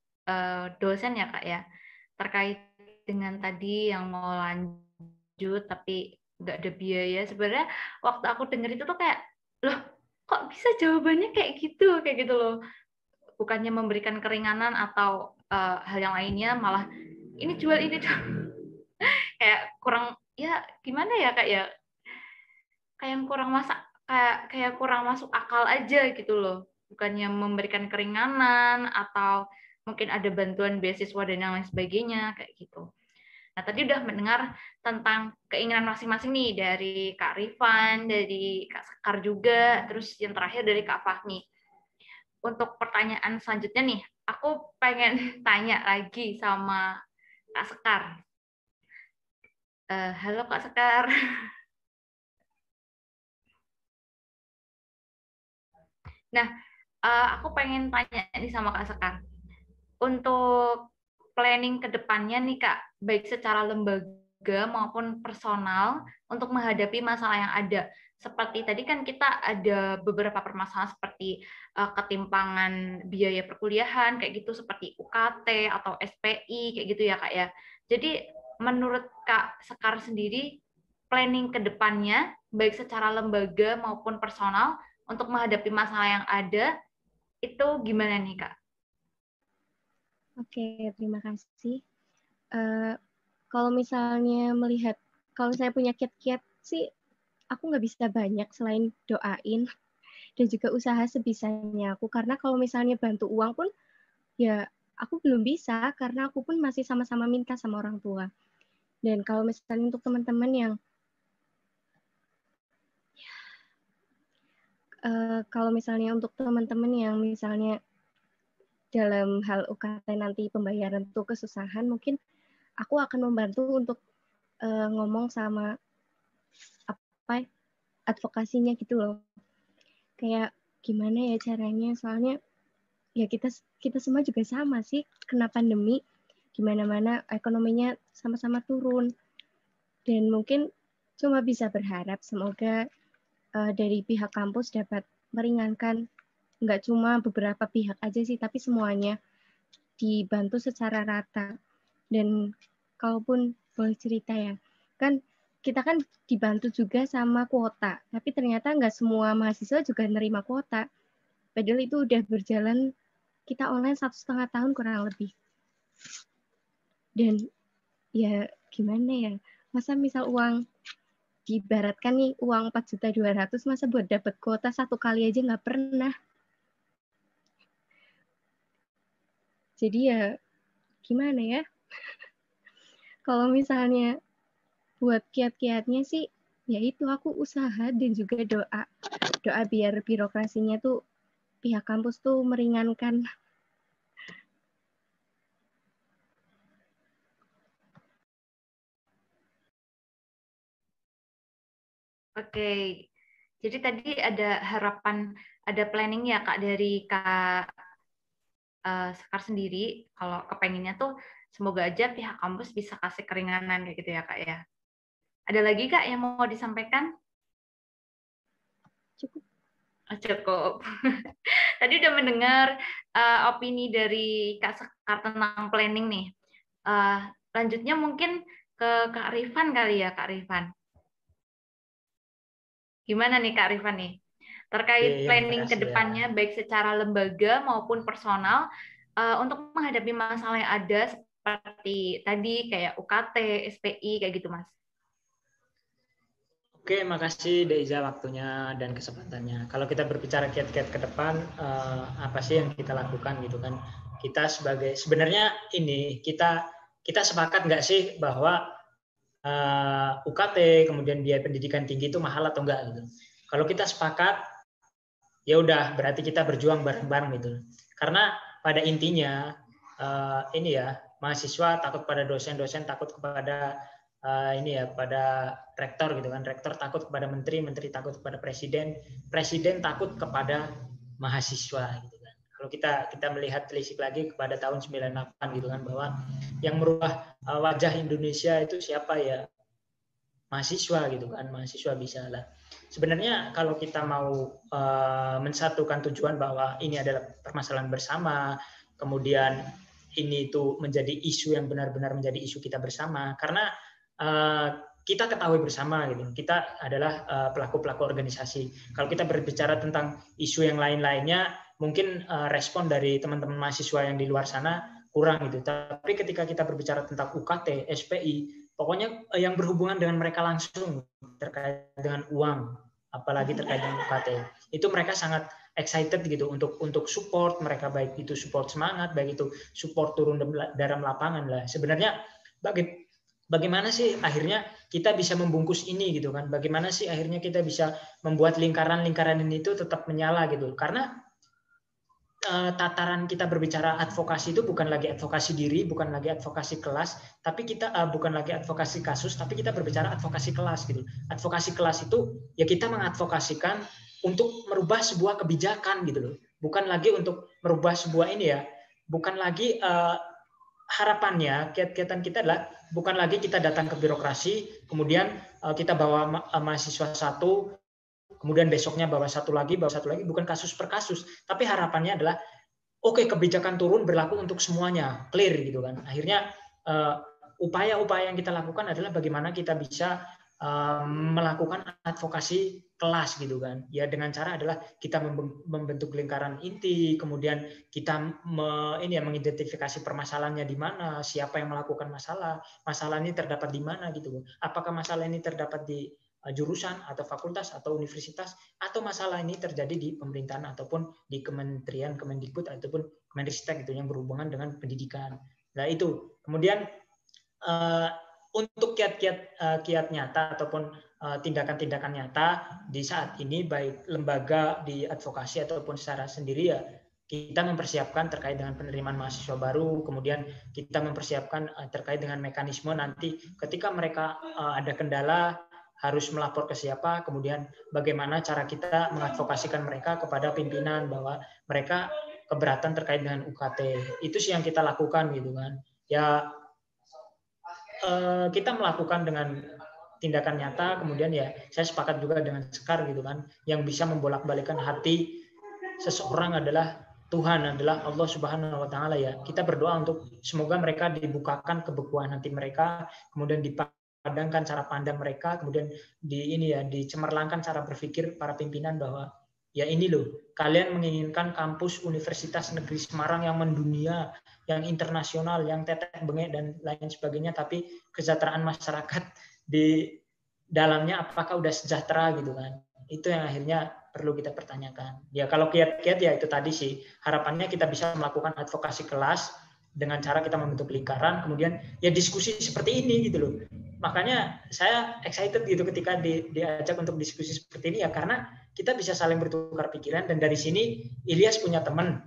dosen ya Kak ya, terkait dengan tadi yang mau lanjut tapi nggak ada biaya. Sebenarnya waktu aku dengar itu tuh kayak, loh kok bisa jawabannya kayak gitu loh. Bukannya memberikan keringanan atau hal yang lainnya, malah ini jual kayak kurang, ya gimana ya, Kak ya, kayak kurang masuk akal aja gitu loh. Bukannya memberikan keringanan atau mungkin ada bantuan beasiswa dan yang lain sebagainya kayak gitu. Nah, tadi udah mendengar tentang keinginan masing-masing nih dari Kak Rifan, dari Kak Sekar juga, terus yang terakhir dari Kak Fahmi. Untuk pertanyaan selanjutnya nih, aku pengen tanya lagi sama Kak Sekar. Halo Kak Sekar. Nah, aku pengen tanya nih sama Kak Sekar. Untuk planning ke depannya nih Kak, baik secara lembaga maupun personal untuk menghadapi masalah yang ada. Seperti tadi kan kita ada beberapa permasalahan seperti ketimpangan biaya perkuliahan kayak gitu, seperti UKT atau SPI kayak gitu ya Kak ya. Jadi menurut Kak Sekar sendiri, planning ke depannya baik secara lembaga maupun personal untuk menghadapi masalah yang ada itu gimana nih Kak? Oke, terima kasih. Kalau misalnya melihat, kalau saya punya kiat-kiat sih, aku nggak bisa banyak selain doain dan juga usaha sebisanya aku. Karena kalau misalnya bantu uang pun, ya aku belum bisa karena aku pun masih sama-sama minta sama orang tua. Dan kalau misalnya untuk teman-teman yang misalnya dalam hal UKT nanti pembayaran itu kesusahan, mungkin aku akan membantu untuk ngomong sama advokasinya gitu loh. Kayak gimana ya caranya, soalnya ya kita semua juga sama sih kena pandemi, gimana-mana ekonominya sama-sama turun. Dan mungkin cuma bisa berharap semoga dari pihak kampus dapat meringankan, nggak cuma beberapa pihak aja sih, tapi semuanya dibantu secara rata. Dan kalaupun boleh cerita ya, kan kita kan dibantu juga sama kuota, tapi ternyata nggak semua mahasiswa juga nerima kuota. Padahal itu udah berjalan kita online 1,5 tahun kurang lebih. Dan ya gimana ya, masa misal uang diibaratkan nih uang 4.200.000 masa buat dapat kuota satu kali aja nggak pernah. Jadi ya gimana ya? Kalau misalnya buat kiat-kiatnya sih, ya itu aku usaha dan juga doa biar birokrasinya tuh pihak kampus tuh meringankan. Oke, jadi tadi ada harapan, ada planning ya Kak dari Kak Sekar sendiri, kalau kepenginnya tuh semoga aja pihak kampus bisa kasih keringanan kayak gitu ya Kak ya. Ada lagi Kak yang mau disampaikan? Cukup. Cukup. Tadi udah mendengar opini dari Kak Sekar tentang planning nih. Lanjutnya mungkin ke Kak Rifan kali ya Kak Rifan. Gimana nih Kak Rifan nih? Terkait planning ke depannya, baik secara lembaga maupun personal, untuk menghadapi masalah yang ada seperti tadi kayak UKT, SPI, kayak gitu Mas. Oke, makasih Deiza waktunya dan kesempatannya. Kalau kita berbicara kiat-kiat ke depan, apa sih yang kita lakukan gitu kan? Kita sebenarnya ini kita sepakat nggak sih bahwa UKT kemudian biaya pendidikan tinggi itu mahal atau enggak gitu. Kalau kita sepakat, ya udah berarti kita berjuang bareng-bareng gitu. Karena pada intinya ini ya, mahasiswa takut pada dosen, dosen takut kepada ini ya, pada rektor gitu kan. Rektor takut kepada menteri, menteri takut kepada presiden, presiden takut kepada mahasiswa gitu kan. Kalau kita melihat telisik lagi kepada tahun 98 gitu kan, bahwa yang merubah wajah Indonesia itu siapa ya? Mahasiswa gitu kan, mahasiswa bisa lah. Sebenarnya kalau kita mau mensatukan tujuan bahwa ini adalah permasalahan bersama, kemudian ini itu menjadi isu yang benar-benar menjadi isu kita bersama, karena kita ketahui bersama gitu. Kita adalah pelaku-pelaku organisasi. Kalau kita berbicara tentang isu yang lain-lainnya, mungkin respon dari teman-teman mahasiswa yang di luar sana kurang gitu. Tapi ketika kita berbicara tentang UKT, SPI, pokoknya yang berhubungan dengan mereka langsung terkait dengan uang, apalagi terkait dengan UKT, itu mereka sangat excited gitu untuk support mereka, baik itu support semangat, baik itu support turun dalam lapangan lah. Sebenarnya bagaimana sih akhirnya kita bisa membungkus ini gitu kan? Bagaimana sih akhirnya kita bisa membuat lingkaran-lingkaran ini itu tetap menyala gitu? Karena tataran kita berbicara advokasi itu bukan lagi advokasi diri, bukan lagi advokasi kelas, tapi kita bukan lagi advokasi kasus, tapi kita berbicara advokasi kelas gitu. Advokasi kelas itu ya kita mengadvokasikan untuk merubah sebuah kebijakan gitu loh. Bukan lagi untuk merubah sebuah ini ya, bukan lagi harapannya, kegiatan kita adalah bukan lagi kita datang ke birokrasi, kemudian kita bawa mahasiswa satu, kemudian besoknya bawa satu lagi, bukan kasus per kasus. Tapi harapannya adalah, oke, kebijakan turun berlaku untuk semuanya, clear gitu kan. Akhirnya upaya-upaya yang kita lakukan adalah bagaimana kita bisa melakukan advokasi kelas gitu kan. Ya dengan cara adalah kita membentuk lingkaran inti, kemudian kita mengidentifikasi permasalahannya di mana, siapa yang melakukan masalah ini terdapat di mana gitu. Apakah masalah ini terdapat di jurusan atau fakultas atau universitas, atau masalah ini terjadi di pemerintahan ataupun di kementerian, Kemendikbud ataupun Kemenristek gitu yang berhubungan dengan pendidikan. Nah itu. Kemudian untuk kiat nyata ataupun tindakan-tindakan nyata di saat ini, baik lembaga di advokasi ataupun secara sendiri, ya kita mempersiapkan terkait dengan penerimaan mahasiswa baru, kemudian kita mempersiapkan terkait dengan mekanisme nanti ketika mereka ada kendala harus melapor ke siapa, kemudian bagaimana cara kita mengadvokasikan mereka kepada pimpinan bahwa mereka keberatan terkait dengan UKT. Itu sih yang kita lakukan gitu kan. Ya kita melakukan dengan tindakan nyata, kemudian ya saya sepakat juga dengan Sekar gitu kan, yang bisa membolak-balikan hati seseorang adalah Tuhan, adalah Allah Subhanahu wa taala ya. Kita berdoa untuk semoga mereka dibukakan kebekuan hati mereka, kemudian dipadangkan cara pandang mereka, kemudian dicemerlangkan cara berpikir para pimpinan bahwa ya ini loh, kalian menginginkan kampus Universitas Negeri Semarang yang mendunia, yang internasional, yang tetek bengek dan lain sebagainya, tapi kesejahteraan masyarakat di dalamnya apakah udah sejahtera gitu kan? Itu yang akhirnya perlu kita pertanyakan. Ya kalau kiat-kiat ya itu tadi sih, harapannya kita bisa melakukan advokasi kelas dengan cara kita membentuk lingkaran, kemudian ya diskusi seperti ini gitu loh. Makanya saya excited gitu ketika diajak untuk diskusi seperti ini ya, karena kita bisa saling bertukar pikiran, dan dari sini Ilyas punya teman,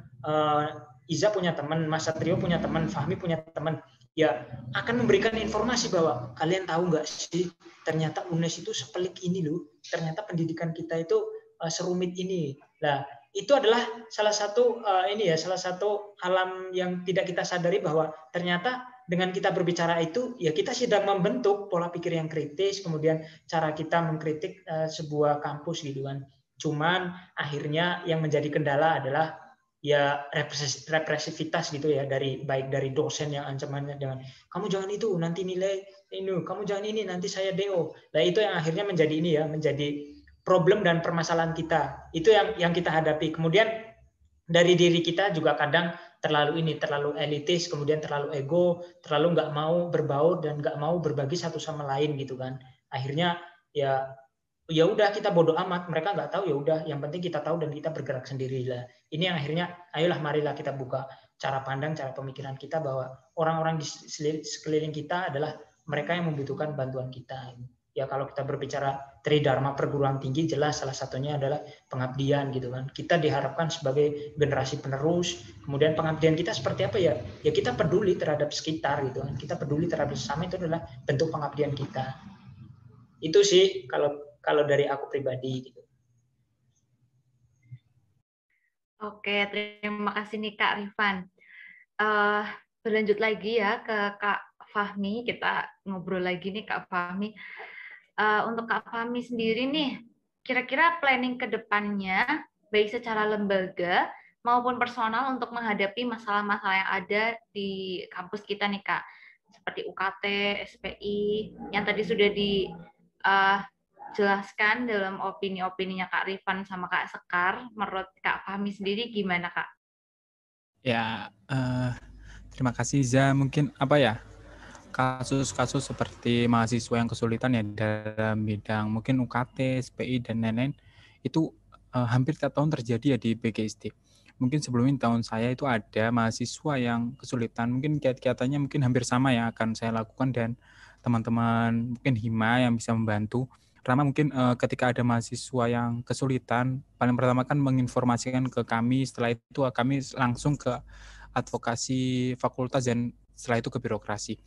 Iza punya teman, Mas Satrio punya teman, Fahmi punya teman, ya akan memberikan informasi bahwa kalian tahu nggak sih ternyata UNES itu sepelik ini loh, ternyata pendidikan kita itu serumit ini. Nah itu adalah salah satu salah satu alam yang tidak kita sadari, bahwa ternyata dengan kita berbicara itu ya kita sedang membentuk pola pikir yang kritis, kemudian cara kita mengkritik sebuah kampus gitu kan. Cuman akhirnya yang menjadi kendala adalah ya represivitas gitu ya, baik dari dosen yang ancamannya dengan kamu jangan itu nanti nilai ini, kamu jangan ini nanti saya DO. Nah itu yang akhirnya menjadi menjadi problem dan permasalahan kita. Itu yang kita hadapi. Kemudian dari diri kita juga kadang terlalu elitis, kemudian terlalu ego, terlalu nggak mau berbaur dan nggak mau berbagi satu sama lain gitu kan. Akhirnya ya udah kita bodoh amat, mereka nggak tahu, ya udah yang penting kita tahu dan kita bergerak sendiri lah. Ini yang akhirnya ayolah marilah kita buka cara pandang, cara pemikiran kita bahwa orang-orang di sekeliling kita adalah mereka yang membutuhkan bantuan kita. Ya kalau kita berbicara Tridharma perguruan tinggi, jelas salah satunya adalah pengabdian gitu kan. Kita diharapkan sebagai generasi penerus, kemudian pengabdian kita seperti apa ya? Ya kita peduli terhadap sekitar gitu kan. Kita peduli terhadap sesama, itu adalah bentuk pengabdian kita. Itu sih kalau dari aku pribadi gitu. Oke, terima kasih nih Kak Rifan. Berlanjut lagi ya ke Kak Fahmi, kita ngobrol lagi nih Kak Fahmi. Untuk Kak Fahmi sendiri nih, kira-kira planning ke depannya, baik secara lembaga maupun personal untuk menghadapi masalah-masalah yang ada di kampus kita nih Kak. seperti UKT, SPI, yang tadi sudah dijelaskan dalam opini-opininya Kak Rifan sama Kak Sekar. Menurut Kak Fahmi sendiri gimana, Kak? Ya, terima kasih Za. Mungkin apa ya, kasus-kasus seperti mahasiswa yang kesulitan ya dalam bidang mungkin UKT, SPI, dan lain-lain, itu hampir tiap tahun terjadi ya di PGSD. Mungkin sebelumnya tahun saya itu ada mahasiswa yang kesulitan, mungkin kegiatannya mungkin hampir sama ya akan saya lakukan, dan teman-teman mungkin Hima yang bisa membantu. Pertama mungkin ketika ada mahasiswa yang kesulitan, paling pertama kan menginformasikan ke kami, setelah itu kami langsung ke advokasi fakultas dan setelah itu ke birokrasi.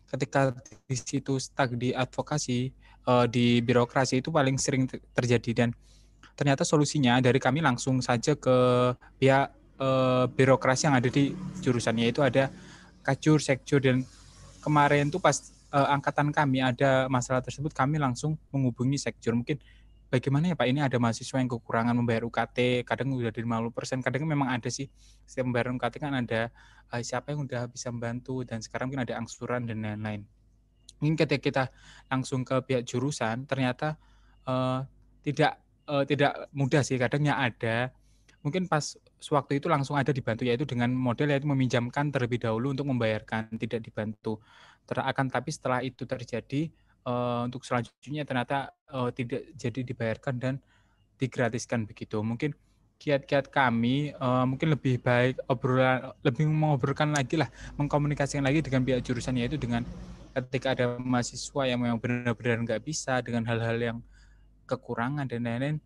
Ketika di situ stuck di advokasi, di birokrasi itu paling sering terjadi, dan ternyata solusinya dari kami langsung saja ke pihak birokrasi yang ada di jurusan, yaitu ada Kajur, Sekjur, dan kemarin tuh pas angkatan kami ada masalah tersebut, kami langsung menghubungi Sekjur. Mungkin bagaimana ya Pak, ini ada mahasiswa yang kekurangan membayar UKT, kadang udah di 50%, kadang memang ada sih, setiap pembayaran UKT kan ada siapa yang udah bisa membantu, dan sekarang mungkin ada angsuran dan lain-lain. Mungkin ketika kita langsung ke pihak jurusan, ternyata tidak mudah sih, kadangnya ada. Mungkin pas sewaktu itu langsung ada dibantu, yaitu dengan model yaitu meminjamkan terlebih dahulu untuk membayarkan, tidak dibantu. Tapi setelah itu terjadi, untuk selanjutnya ternyata tidak jadi dibayarkan dan digratiskan begitu. Mungkin kiat-kiat kami mungkin lebih baik lebih mengobrolkan lagi lah, mengkomunikasikan lagi dengan pihak jurusan, yaitu dengan ketika ada mahasiswa yang memang benar-benar nggak bisa dengan hal-hal yang kekurangan dan lain-lain,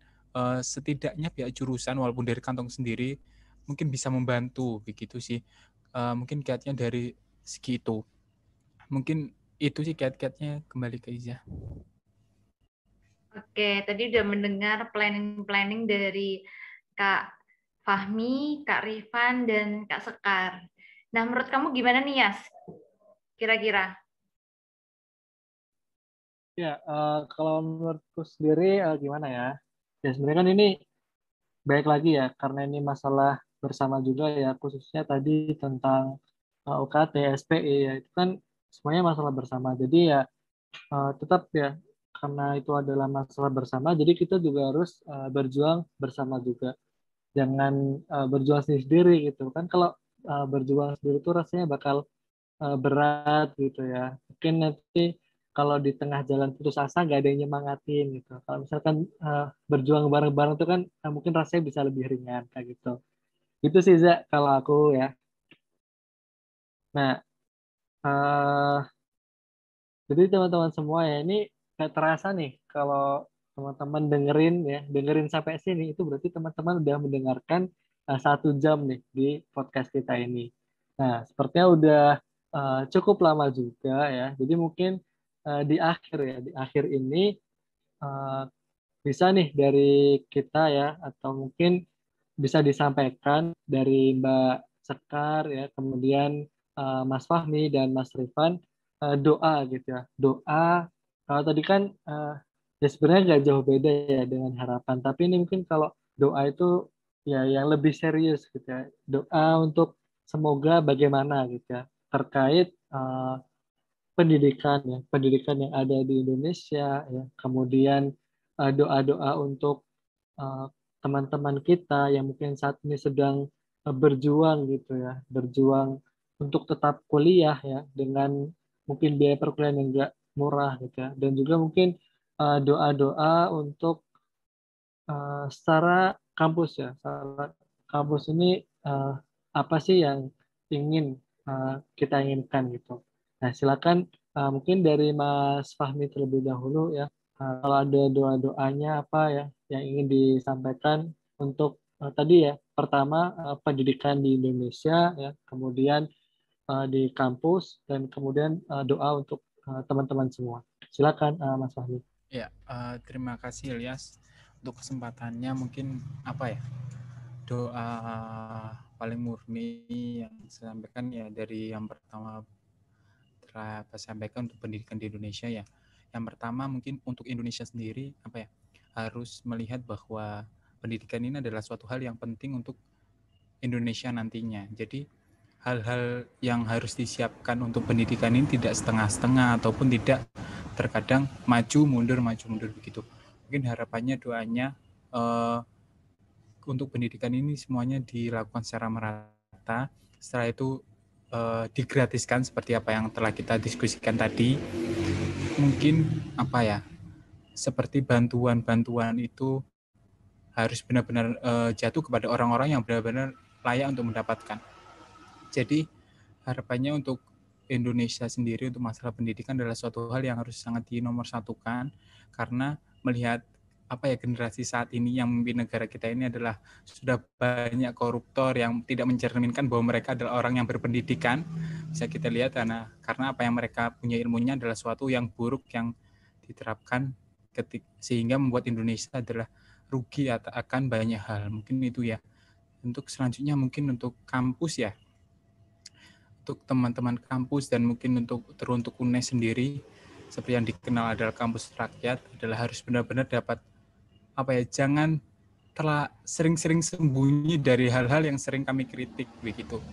setidaknya pihak jurusan walaupun dari kantong sendiri mungkin bisa membantu begitu sih. Mungkin kiatnya dari segi itu. Mungkin itu sih kiat-kiatnya. Kembali ke Iza. Oke, tadi udah mendengar planning-planning dari Kak Fahmi, Kak Rifan, dan Kak Sekar. Nah, menurut kamu gimana nih, Yas? Kira-kira? Ya, kalau menurutku sendiri gimana ya? Ya sebenarnya kan ini baik lagi ya, karena ini masalah bersama juga ya, khususnya tadi tentang UKT, SPI ya, itu kan semuanya masalah bersama. Jadi ya tetap ya, karena itu adalah masalah bersama, jadi kita juga harus berjuang bersama juga. Jangan berjuang sendiri gitu kan. Kalau berjuang sendiri itu rasanya bakal berat gitu ya. Mungkin nanti kalau di tengah jalan putus asa nggak ada yang nyemangatin gitu. Kalau misalkan berjuang bareng-bareng itu kan mungkin rasanya bisa lebih ringan kayak gitu. Itu sih Za kalau aku ya. Nah, jadi teman-teman semua ya, ini nggak terasa nih kalau teman-teman dengerin sampai sini, itu berarti teman-teman udah mendengarkan 1 jam nih di podcast kita ini. Nah, sepertinya udah cukup lama juga ya. Jadi mungkin di akhir ini uh, bisa nih dari kita ya, atau mungkin bisa disampaikan dari Mbak Sekar ya, kemudian Mas Fahmi dan Mas Rifan, doa gitu ya. Doa kalau tadi kan ya sebenarnya nggak jauh beda ya dengan harapan, tapi ini mungkin kalau doa itu ya yang lebih serius gitu ya. Doa untuk semoga bagaimana gitu ya terkait pendidikan yang ada di Indonesia ya. Kemudian doa-doa untuk uh, teman-teman kita yang mungkin saat ini sedang berjuang gitu ya, berjuang untuk tetap kuliah ya dengan mungkin biaya perkuliahan yang enggak murah gitu ya, dan juga mungkin doa-doa untuk secara kampus ya, secara kampus ini apa sih yang ingin kita inginkan gitu. Nah, silakan mungkin dari Mas Fahmi terlebih dahulu ya. Kalau ada doa-doanya apa ya yang ingin disampaikan untuk tadi ya, pertama pendidikan di Indonesia ya, kemudian di kampus, dan kemudian doa untuk teman-teman semua. Silakan Mas Fahmi. Ya, terima kasih Ilyas untuk kesempatannya. Mungkin apa ya, doa paling murni yang saya sampaikan ya, dari yang pertama telah saya sampaikan untuk pendidikan di Indonesia ya. Yang pertama mungkin untuk Indonesia sendiri apa ya, harus melihat bahwa pendidikan ini adalah suatu hal yang penting untuk Indonesia nantinya. Jadi hal-hal yang harus disiapkan untuk pendidikan ini tidak setengah-setengah ataupun tidak terkadang maju mundur begitu. Mungkin harapannya doanya untuk pendidikan ini semuanya dilakukan secara merata. Setelah itu digratiskan seperti apa yang telah kita diskusikan tadi. Mungkin seperti bantuan-bantuan itu harus benar-benar jatuh kepada orang-orang yang benar-benar layak untuk mendapatkan. Jadi harapannya untuk Indonesia sendiri untuk masalah pendidikan adalah suatu hal yang harus sangat dinomorsatukan, karena melihat generasi saat ini yang memimpin negara kita ini adalah sudah banyak koruptor yang tidak mencerminkan bahwa mereka adalah orang yang berpendidikan. Bisa kita lihat karena apa yang mereka punya ilmunya adalah suatu yang buruk yang diterapkan sehingga membuat Indonesia adalah rugi akan banyak hal. Mungkin itu ya. Untuk selanjutnya mungkin untuk kampus ya. Untuk teman-teman kampus dan mungkin teruntuk UNES sendiri, seperti yang dikenal adalah kampus rakyat, adalah harus benar-benar dapat jangan sering-sering sembunyi dari hal-hal yang sering kami kritik begitu.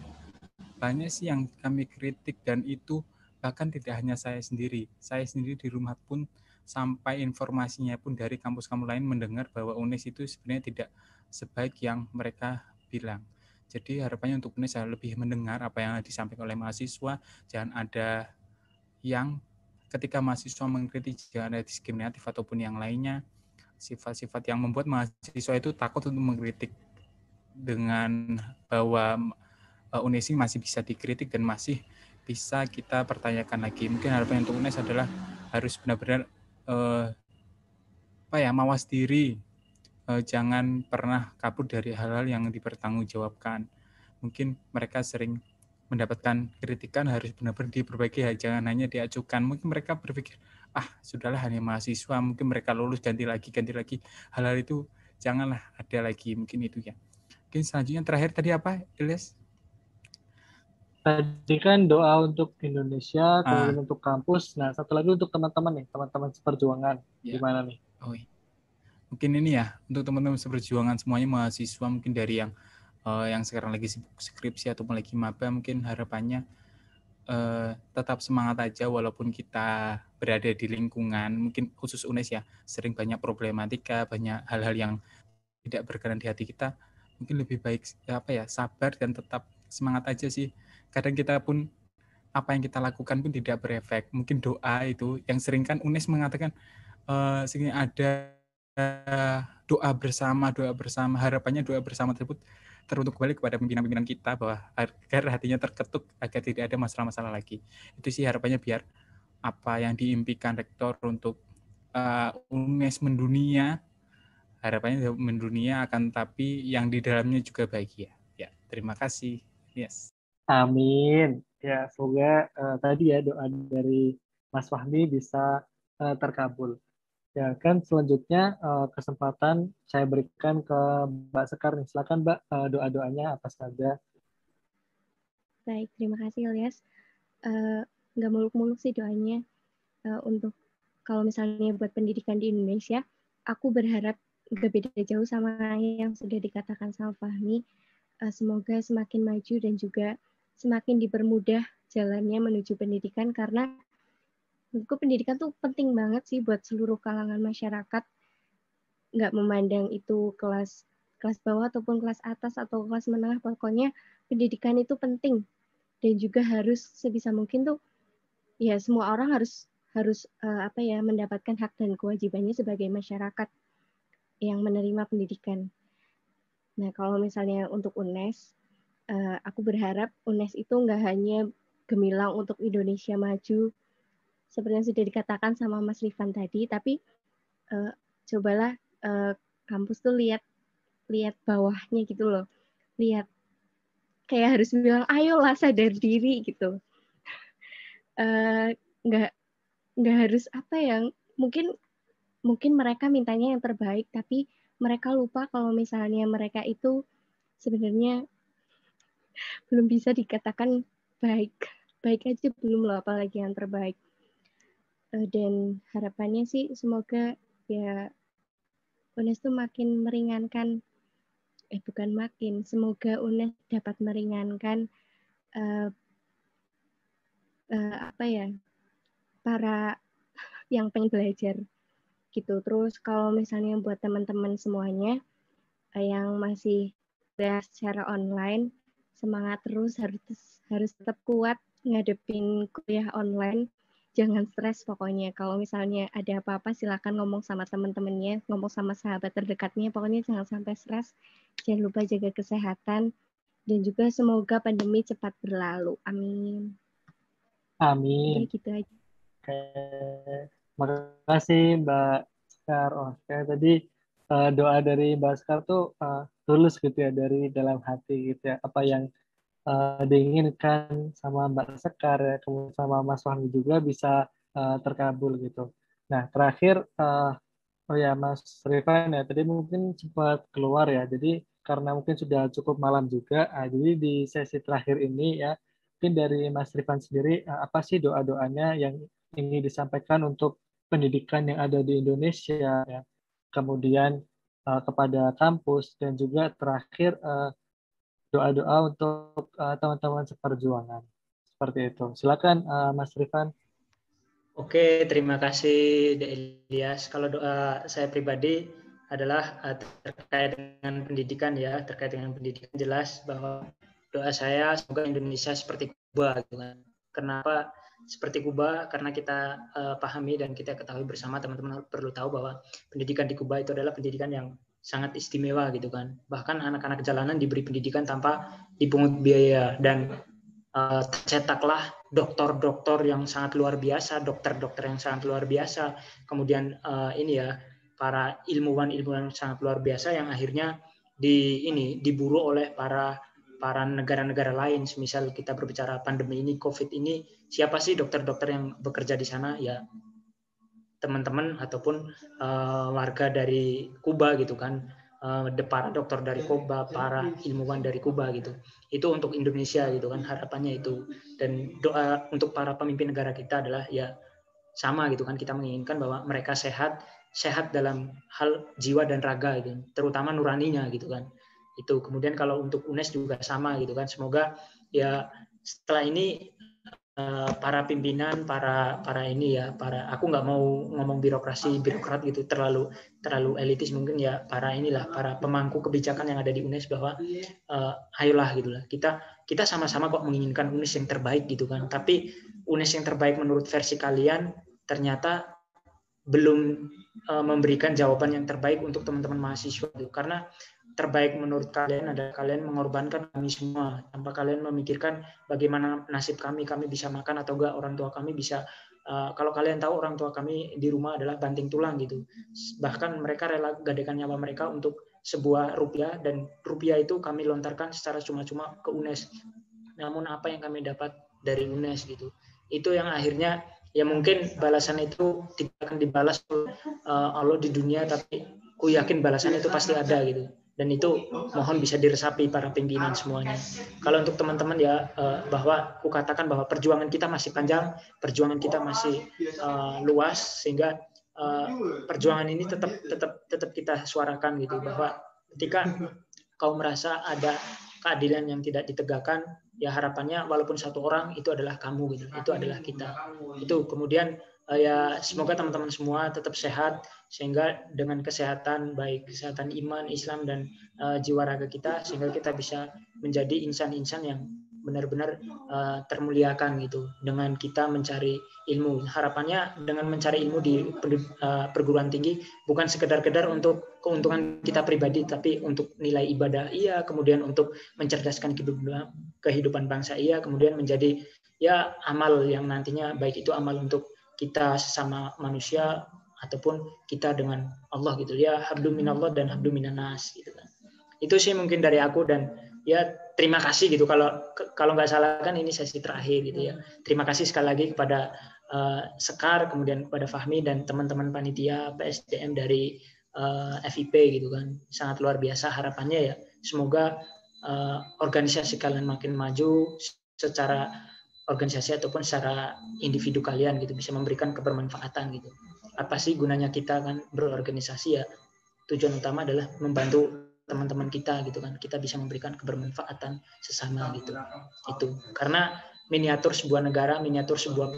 Banyak sih yang kami kritik dan itu bahkan tidak hanya saya sendiri di rumah pun sampai informasinya pun dari kampus-kampus lain mendengar bahwa UNES itu sebenarnya tidak sebaik yang mereka bilang. Jadi harapannya untuk UNES lebih mendengar apa yang disampaikan oleh mahasiswa, jangan ada yang ketika mahasiswa mengkritik jangan ada diskriminatif ataupun yang lainnya, sifat-sifat yang membuat mahasiswa itu takut untuk mengkritik, dengan bahwa UNES ini masih bisa dikritik dan masih bisa kita pertanyakan lagi. Mungkin harapan untuk UNES adalah harus benar-benar mawas diri, jangan pernah kabur dari hal-hal yang dipertanggungjawabkan. Mungkin mereka sering mendapatkan kritikan harus benar-benar diperbaiki, jangan hanya diajukan. Mungkin mereka berpikir, sudahlah hanya mahasiswa, mungkin mereka lulus ganti lagi. Hal-hal itu janganlah ada lagi, mungkin itu ya. Mungkin selanjutnya terakhir tadi apa, Ilyas? Tadi kan doa untuk Indonesia, kemudian untuk kampus. Nah, satu lagi untuk teman-teman nih, teman-teman seperjuangan. Ya. Gimana nih? Mungkin ini ya, untuk teman-teman seperjuangan semuanya, mahasiswa mungkin dari yang sekarang lagi sibuk skripsi ataupun lagi maba, mungkin harapannya tetap semangat aja walaupun kita berada di lingkungan, mungkin khusus UNES ya, sering banyak problematika, banyak hal-hal yang tidak berkenan di hati kita. Mungkin lebih baik sabar dan tetap semangat aja sih. Kadang kita pun apa yang kita lakukan pun tidak berefek. Mungkin doa itu yang sering kan UNES mengatakan sering ada doa bersama. Harapannya doa bersama tersebut teruntuk kembali kepada pimpinan-pimpinan kita bahwa agar hatinya terketuk agar tidak ada masalah-masalah lagi. Itu sih harapannya biar apa yang diimpikan rektor untuk UNES mendunia, harapannya mendunia akan tapi yang di dalamnya juga bahagia. Ya, terima kasih. Yes. Amin. Ya, semoga tadi ya doa dari Mas Fahmi bisa terkabul. Ya, kan selanjutnya kesempatan saya berikan ke Mbak Sekar nih. Silakan Mbak, doa-doanya apa saja. Baik, terima kasih Ilyas. Nggak muluk-muluk sih doanya. Untuk kalau misalnya buat pendidikan di Indonesia, aku berharap nggak beda jauh sama yang sudah dikatakan sama Fahmi. Semoga semakin maju dan juga semakin dipermudah jalannya menuju pendidikan, karena menurutku pendidikan tuh penting banget sih buat seluruh kalangan masyarakat, nggak memandang itu kelas bawah ataupun kelas atas atau kelas menengah, pokoknya pendidikan itu penting dan juga harus sebisa mungkin tuh ya semua orang harus mendapatkan hak dan kewajibannya sebagai masyarakat yang menerima pendidikan. Nah, kalau misalnya untuk UNES, aku berharap UNES itu nggak hanya gemilang untuk Indonesia maju seperti yang sudah dikatakan sama Mas Rifan tadi, tapi cobalah kampus tuh lihat bawahnya gitu loh, lihat kayak harus bilang ayolah sadar diri gitu, nggak harus mungkin mereka mintanya yang terbaik, tapi mereka lupa kalau misalnya mereka itu sebenarnya belum bisa dikatakan baik aja belum loh, apalagi yang terbaik. Dan harapannya sih semoga ya UNES tuh makin meringankan, semoga UNES dapat meringankan para yang pengen belajar gitu. Terus kalau misalnya buat teman-teman semuanya yang masih kuliah secara online, semangat terus, harus tetap kuat ngadepin kuliah online. Jangan stres pokoknya. Kalau misalnya ada apa-apa silakan ngomong sama teman-temannya, ngomong sama sahabat terdekatnya. Pokoknya jangan sampai stres. Jangan lupa jaga kesehatan dan juga semoga pandemi cepat berlalu. Amin. Amin. Udah gitu aja. Oke. Makasih Mbak Skar. Oh, kayak tadi doa dari Mbak Skar tuh tulus gitu ya, dari dalam hati gitu ya. Apa yang diinginkan sama Mbak Sekar ya, kemudian sama Mas Wahmi juga bisa terkabul gitu. Nah, terakhir, oh ya Mas Rifan ya, tadi mungkin sempat keluar ya, jadi karena mungkin sudah cukup malam juga, jadi di sesi terakhir ini ya, mungkin dari Mas Rifan sendiri, apa sih doa-doanya yang ingin disampaikan untuk pendidikan yang ada di Indonesia, ya. Kemudian kepada kampus, dan juga terakhir doa-doa untuk teman-teman seperjuangan. Seperti itu. Silakan Mas Rifan. Oke, terima kasih De Ilyas. Kalau doa saya pribadi adalah terkait dengan pendidikan ya, terkait dengan pendidikan jelas bahwa doa saya semoga Indonesia seperti Kuba gitu kan. Kenapa seperti Kuba? Karena kita pahami dan kita ketahui bersama, teman-teman perlu tahu bahwa pendidikan di Kuba itu adalah pendidikan yang sangat istimewa gitu kan. Bahkan anak-anak jalanan diberi pendidikan tanpa dipungut biaya, dan tercetaklah dokter-dokter yang sangat luar biasa, dokter-dokter yang sangat luar biasa, kemudian para ilmuwan-ilmuwan yang sangat luar biasa yang akhirnya diburu oleh para negara-negara lain. Semisal kita berbicara pandemi ini, COVID ini, siapa sih dokter-dokter yang bekerja di sana? Ya teman-teman ataupun warga dari Kuba gitu kan, para dokter dari Kuba, para ilmuwan dari Kuba gitu. Itu untuk Indonesia gitu kan, harapannya itu. Dan doa untuk para pemimpin negara kita adalah ya sama gitu kan, kita menginginkan bahwa mereka sehat dalam hal jiwa dan raga gitu, terutama nuraninya gitu kan. Itu kemudian kalau untuk UNES juga sama gitu kan, semoga ya setelah ini para pimpinan, para aku nggak mau ngomong birokrat gitu, terlalu elitis mungkin ya, para pemangku kebijakan yang ada di UNES bahwa ayolah gitulah, kita sama-sama kok menginginkan UNES yang terbaik gitu kan, tapi UNES yang terbaik menurut versi kalian ternyata belum memberikan jawaban yang terbaik untuk teman-teman mahasiswa itu. Karena terbaik menurut kalian adalah kalian mengorbankan kami semua tanpa kalian memikirkan bagaimana nasib kami bisa makan atau enggak, orang tua kami bisa kalau kalian tahu orang tua kami di rumah adalah banting tulang gitu, bahkan mereka rela gadaikan nyawa mereka untuk sebuah rupiah, dan rupiah itu kami lontarkan secara cuma-cuma ke UNES. Namun apa yang kami dapat dari UNES gitu, itu yang akhirnya ya mungkin balasan itu tidak akan dibalas oleh Allah di dunia, tapi ku yakin balasan itu pasti ada gitu. Dan itu mohon bisa diresapi para pimpinan semuanya. Kalau untuk teman-teman ya, bahwa aku katakan bahwa perjuangan kita masih panjang, perjuangan kita masih luas, sehingga perjuangan ini tetap kita suarakan gitu, bahwa ketika kau merasa ada keadilan yang tidak ditegakkan, ya harapannya walaupun satu orang itu adalah kamu gitu, itu adalah kita. Itu kemudian ya semoga teman-teman semua tetap sehat, sehingga dengan kesehatan, baik kesehatan iman, Islam, dan jiwa raga kita, sehingga kita bisa menjadi insan-insan yang benar-benar termuliakan gitu dengan kita mencari ilmu. Harapannya dengan mencari ilmu di perguruan tinggi bukan sekedar untuk keuntungan kita pribadi, tapi untuk nilai ibadah iya, kemudian untuk mencerdaskan kehidupan bangsa iya, kemudian menjadi ya amal yang nantinya baik itu amal untuk kita sesama manusia ataupun kita dengan Allah gitu ya, hablu minallah dan hablu minannas gitu kan. Itu sih mungkin dari aku, dan ya terima kasih gitu, kalau nggak salah kan ini sesi terakhir gitu ya. Terima kasih sekali lagi kepada Sekar, kemudian kepada Fahmi dan teman-teman panitia PSDM dari FIP gitu kan, sangat luar biasa. Harapannya ya semoga organisasi kalian makin maju secara organisasi ataupun secara individu kalian gitu, bisa memberikan kebermanfaatan gitu. Apa sih gunanya kita kan berorganisasi ya? Tujuan utama adalah membantu teman-teman kita gitu kan, kita bisa memberikan kebermanfaatan sesama gitu. Itu karena miniatur sebuah negara, miniatur sebuah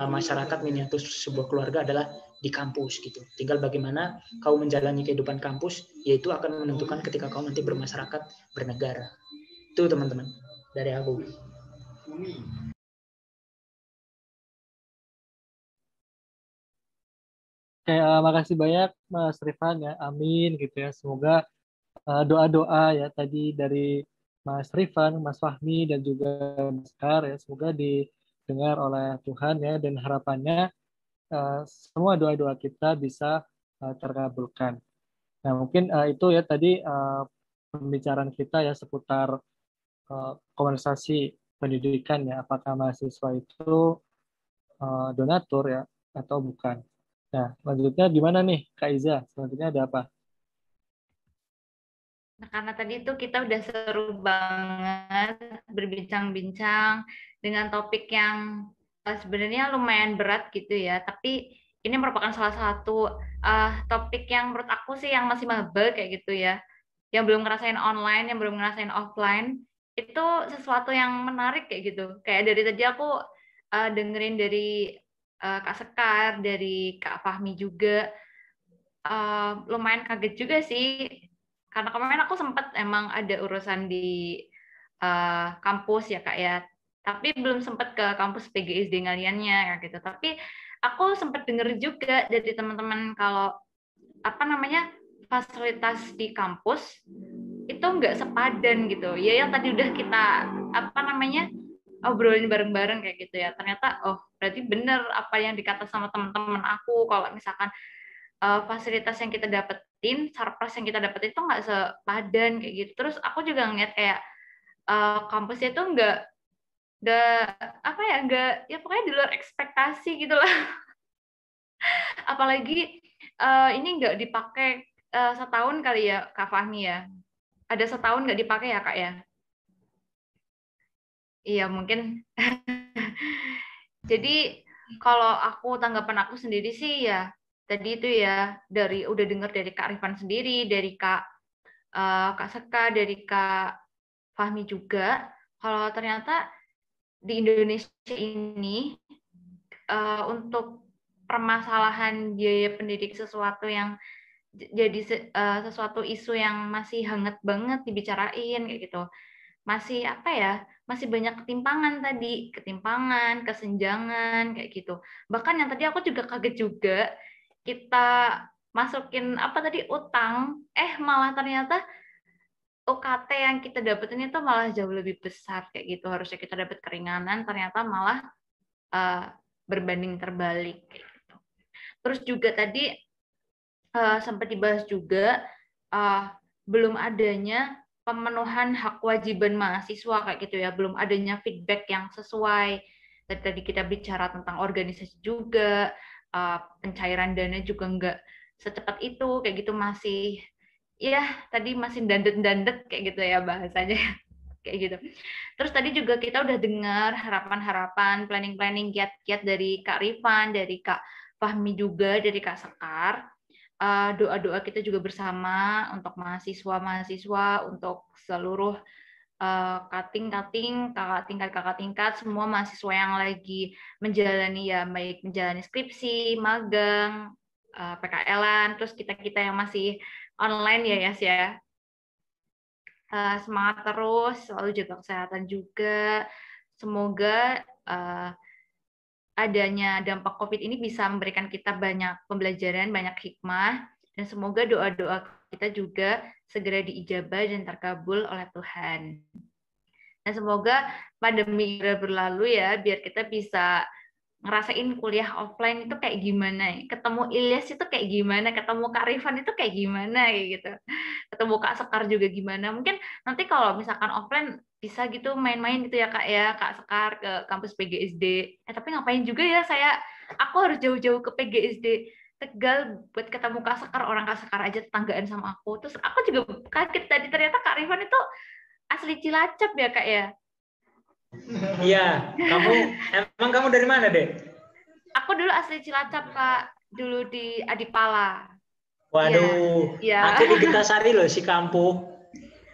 masyarakat, miniatur sebuah keluarga adalah di kampus gitu. Tinggal bagaimana kau menjalani kehidupan kampus, yaitu akan menentukan ketika kau nanti bermasyarakat, bernegara. Itu teman-teman dari aku. Makasih banyak Mas Rifan ya, amin gitu ya. Semoga doa-doa ya tadi dari Mas Rifan, Mas Fahmi dan juga Mas Kar ya, semoga didengar oleh Tuhan ya, dan harapannya semua doa-doa kita bisa terkabulkan. Nah mungkin itu ya tadi pembicaraan kita ya seputar komunisasi pendidikan ya, apakah mahasiswa itu donatur ya atau bukan. Nah, selanjutnya gimana nih, Kak Iza? Selanjutnya ada apa? Nah, karena tadi itu kita udah seru banget berbincang-bincang dengan topik yang sebenarnya lumayan berat gitu ya, tapi ini merupakan salah satu topik yang menurut aku sih yang masih maba kayak gitu ya, yang belum ngerasain online, yang belum ngerasain offline, itu sesuatu yang menarik kayak gitu. Kayak dari tadi aku dengerin dari Kak Sekar, dari Kak Fahmi juga, lumayan kaget juga sih. Karena kemarin aku sempat emang ada urusan di kampus ya Kak ya. Tapi belum sempat ke kampus PGSD ngaliannya ya gitu. Tapi aku sempat denger juga dari teman-teman kalau apa namanya fasilitas di kampus itu nggak sepadan gitu. Ya yang tadi udah kita apa namanya obrolin bareng-bareng kayak gitu ya. Ternyata oh berarti bener apa yang dikata sama teman-teman aku kalau misalkan fasilitas yang kita dapetin, surprise yang kita dapetin itu nggak sepadan kayak gitu. Terus aku juga ngeliat kayak kampusnya itu nggak apa ya, nggak ya pokoknya di luar ekspektasi gitu lah. Apalagi ini nggak dipakai setahun kali ya Kak Fahmi ya. Ada setahun nggak dipakai ya Kak ya? Iya mungkin. Jadi kalau tanggapan aku sendiri sih ya tadi itu ya udah dengar dari Kak Rifan sendiri, dari Kak Seka, dari Kak Fahmi juga, kalau ternyata di Indonesia ini untuk permasalahan biaya pendidik sesuatu yang jadi sesuatu isu yang masih hangat banget dibicarain kayak gitu. Masih apa ya? Masih banyak ketimpangan, kesenjangan kayak gitu. Bahkan yang tadi aku juga kaget juga, kita masukin apa tadi utang, malah ternyata UKT yang kita dapetin itu malah jauh lebih besar kayak gitu. Harusnya kita dapat keringanan, ternyata malah berbanding terbalik kayak gitu. Terus juga tadi sempat dibahas juga belum adanya pemenuhan hak kewajiban mahasiswa kayak gitu ya, belum adanya feedback yang sesuai. Tadi kita bicara tentang organisasi juga, pencairan dana juga nggak secepat itu kayak gitu, masih ya tadi masih dandet-dandet kayak gitu ya bahasanya kayak gitu. Terus tadi juga kita udah dengar harapan-harapan, planning-planning, kiat-kiat dari Kak Rifan, dari Kak Fahmi juga, dari Kak Sekar. Doa-doa kita juga bersama untuk mahasiswa-mahasiswa, untuk seluruh kating-kating, kakak tingkat, semua mahasiswa yang lagi menjalani ya, baik menjalani skripsi, magang, PKL-an, terus kita-kita yang masih online ya Yas ya. Semangat terus, selalu jaga kesehatan juga. Semoga adanya dampak COVID ini bisa memberikan kita banyak pembelajaran, banyak hikmah, dan semoga doa-doa kita juga segera diijabah dan terkabul oleh Tuhan. Dan semoga pandemi berlalu ya, biar kita bisa ngerasain kuliah offline itu kayak gimana, ketemu Ilyas itu kayak gimana, ketemu Kak Rifan itu kayak gimana kayak gitu, ketemu Kak Sekar juga gimana. Mungkin nanti kalau misalkan offline bisa gitu main-main gitu ya Kak ya, Kak Sekar ke kampus PGSD. Tapi ngapain juga ya aku harus jauh-jauh ke PGSD Tegal buat ketemu Kak Sekar, orang Kak Sekar aja tetanggaan sama aku. Terus aku juga kaget tadi ternyata Kak Rifan itu asli Cilacap ya Kak ya. Iya, emang kamu dari mana, Dek? Aku dulu asli Cilacap, Kak. Dulu di Adipala. Waduh, Iya. aku di Getasari loh, si Kampu.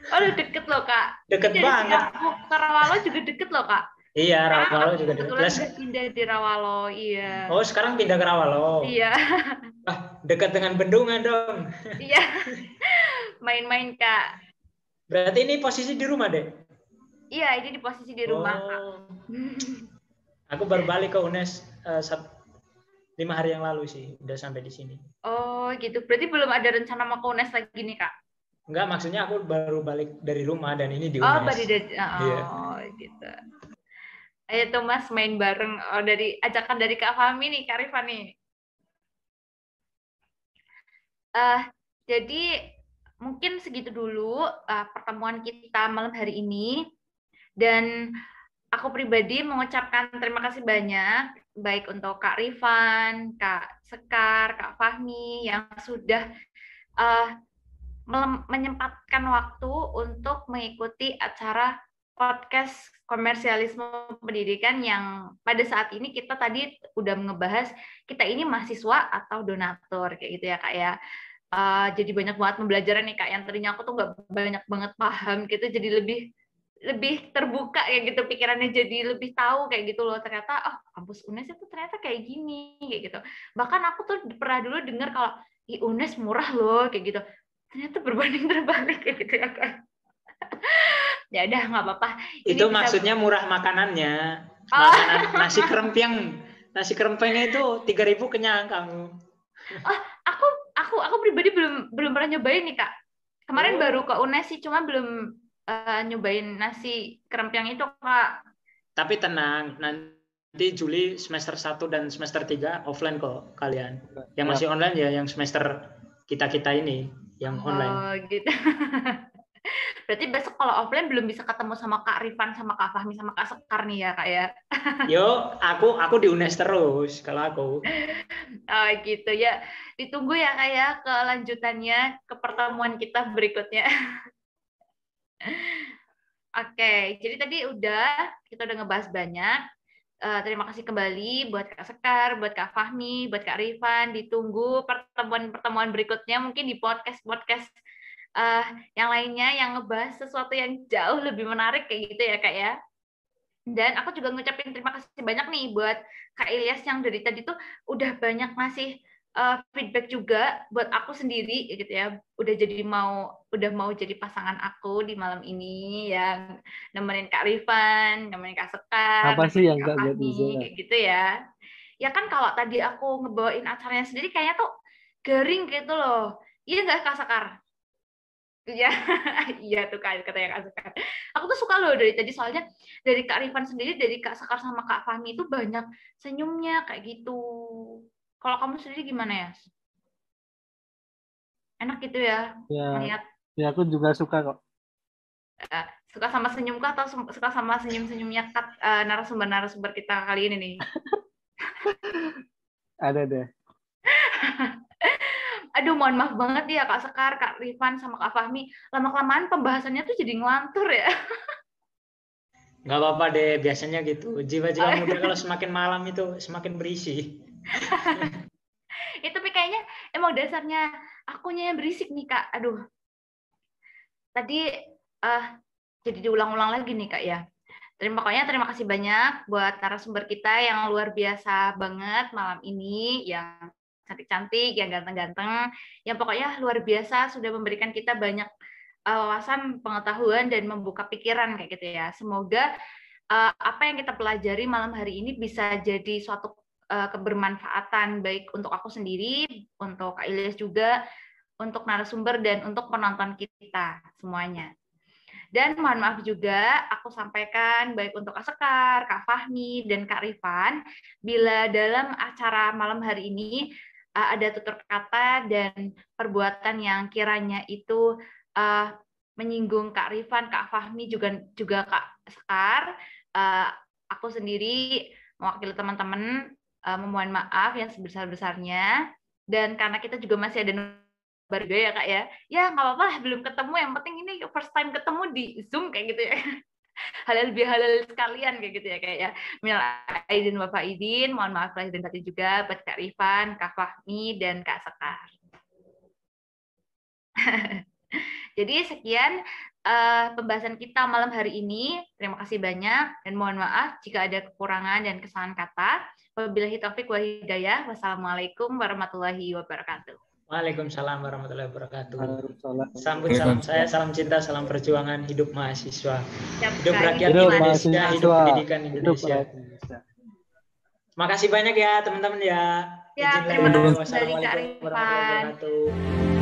Oh, deket loh, Kak. Deket Dari banget. Singapura ke Rawalo juga deket loh, Kak. Iya, Sekarang Rawalo aku juga deket. kebetulan udah pindah di Rawalo, iya. Oh, sekarang pindah ke Rawalo. Iya. Dekat dengan Bendungan dong. Iya. Main-main, Kak. Berarti ini posisi di rumah deh? Iya, ini di posisi di rumah, Kak. Aku baru balik ke UNES 5 hari yang lalu sih, udah sampai di sini. Oh, gitu. Berarti belum ada rencana mau ke UNES lagi nih, Kak? Enggak, maksudnya aku baru balik dari rumah dan ini di Oh, UNES. baru dari gitu. Ayo tuh Mas main bareng. Oh, dari ajakan dari Kak Fahmi nih, Kak Rifan nih. Jadi mungkin segitu dulu pertemuan kita malam hari ini. Dan aku pribadi mengucapkan terima kasih banyak, baik untuk Kak Rifan, Kak Sekar, Kak Fahmi, yang sudah menyempatkan waktu untuk mengikuti acara podcast komersialisme pendidikan yang pada saat ini kita tadi udah ngebahas kita ini mahasiswa atau donatur kayak gitu ya Kak ya. Jadi banyak banget pembelajaran nih Kak, yang tadinya aku tuh nggak banyak banget paham gitu, jadi lebih terbuka ya gitu pikirannya, jadi lebih tahu kayak gitu loh, ternyata kampus UNES itu ternyata kayak gini kayak gitu. Bahkan aku tuh pernah dulu dengar kalau UNES murah loh kayak gitu, ternyata berbanding terbalik kayak gitu ya Kak. Ya udah nggak apa-apa. Itu bisa... maksudnya murah makanannya. Makanan nasi kerempengnya itu 3.000 kenyang kamu. Aku pribadi belum pernah nyobain nih Kak. Kemarin baru ke UNES sih, cuma belum nyobain nasi kerempeng itu Kak. Tapi tenang, nanti Juli semester 1 dan semester 3 offline kok kalian. Yang masih online ya yang semester kita ini yang online. Oh gitu. Berarti besok kalau offline belum bisa ketemu sama Kak Rifan, sama Kak Fahmi, sama Kak Sekar nih ya Kak ya. Yo, aku di UNES terus kalau aku. Oh gitu ya. Ditunggu ya Kak ya kelanjutannya ke pertemuan kita berikutnya. Oke, jadi tadi kita udah ngebahas banyak. Terima kasih kembali buat Kak Sekar, buat Kak Fahmi, buat Kak Rifan. Ditunggu pertemuan-pertemuan berikutnya mungkin di podcast yang lainnya yang ngebahas sesuatu yang jauh lebih menarik kayak gitu ya Kak ya. Dan aku juga ngucapin terima kasih banyak nih buat Kak Ilyas yang dari tadi tuh udah banyak ngasih feedback juga buat aku sendiri gitu ya. Udah mau jadi pasangan aku di malam ini, yang nemenin Kak Rifan, nemenin Kak Sekar, apa sih yang Kak nggak buat Fahmi kayak gitu ya. Ya kan kalau tadi aku ngebawain acaranya sendiri kayaknya tuh garing gitu loh. Iya nggak Kak Sekar? Iya, iya tuh Kak, katanya Kak Sekar. Aku tuh suka loh dari tadi, soalnya dari Kak Rifan sendiri, dari Kak Sekar sama Kak Fahmi itu banyak senyumnya kayak gitu. Kalau kamu sendiri gimana ya? Enak gitu ya melihat. Ya aku juga suka kok. Suka sama senyum kah atau suka sama senyum-senyumnya narasumber-narasumber kita kali ini nih? Ada deh. Aduh, mohon maaf banget ya Kak Sekar, Kak Rifan, sama Kak Fahmi. Lama-kelamaan pembahasannya tuh jadi ngelantur ya. Nggak apa-apa deh, biasanya gitu. Jiwa-jiwa muda kalau semakin malam itu semakin berisi. Itu tapi kayaknya emang dasarnya akunya yang berisik nih Kak. Aduh. Tadi jadi diulang-ulang lagi nih Kak ya. Terima kasih banyak buat narasumber kita yang luar biasa banget malam ini, yang cantik-cantik, yang ganteng-ganteng, yang pokoknya luar biasa sudah memberikan kita banyak wawasan, pengetahuan, dan membuka pikiran kayak gitu ya. Semoga apa yang kita pelajari malam hari ini bisa jadi suatu kebermanfaatan baik untuk aku sendiri, untuk Kak Ilyas juga, untuk narasumber, dan untuk penonton kita semuanya. Dan mohon maaf juga aku sampaikan baik untuk Kak Sekar, Kak Fahmi, dan Kak Rifan, bila dalam acara malam hari ini ada tutur kata dan perbuatan yang kiranya itu menyinggung Kak Rifan, Kak Fahmi, juga Kak Sekar, aku sendiri mewakili teman-teman memohon maaf yang sebesar-besarnya. Dan karena kita juga masih ada baru ya Kak ya. Ya nggak apa-apa lah, belum ketemu, yang penting ini first time ketemu di Zoom kayak gitu ya. Halal bihalal sekalian kayak gitu ya Kak ya. Minal aidin wa faidin, mohon maaf lahir dan batin juga buat Kak Rifan, Kak Fahmi, dan Kak Sekar. Jadi sekian pembahasan kita malam hari ini. Terima kasih banyak dan mohon maaf jika ada kekurangan dan kesalahan kata. Wabillahi taufik wal hidayah. Wassalamualaikum warahmatullahi wabarakatuh. Waalaikumsalam warahmatullahi wabarakatuh. Waalaikumsalam. Sambut salam saya, salam cinta, salam perjuangan, hidup mahasiswa. Siap Hidup sekali. rakyat Hidup Indonesia, mahasiswa. hidup pendidikan Hidup Indonesia. rakyat Indonesia. Terima kasih banyak ya teman-teman ya. Ya, Izin terima lewat. kasih kembali Kak Wassalamualaikum Arifan. warahmatullahi wabarakatuh.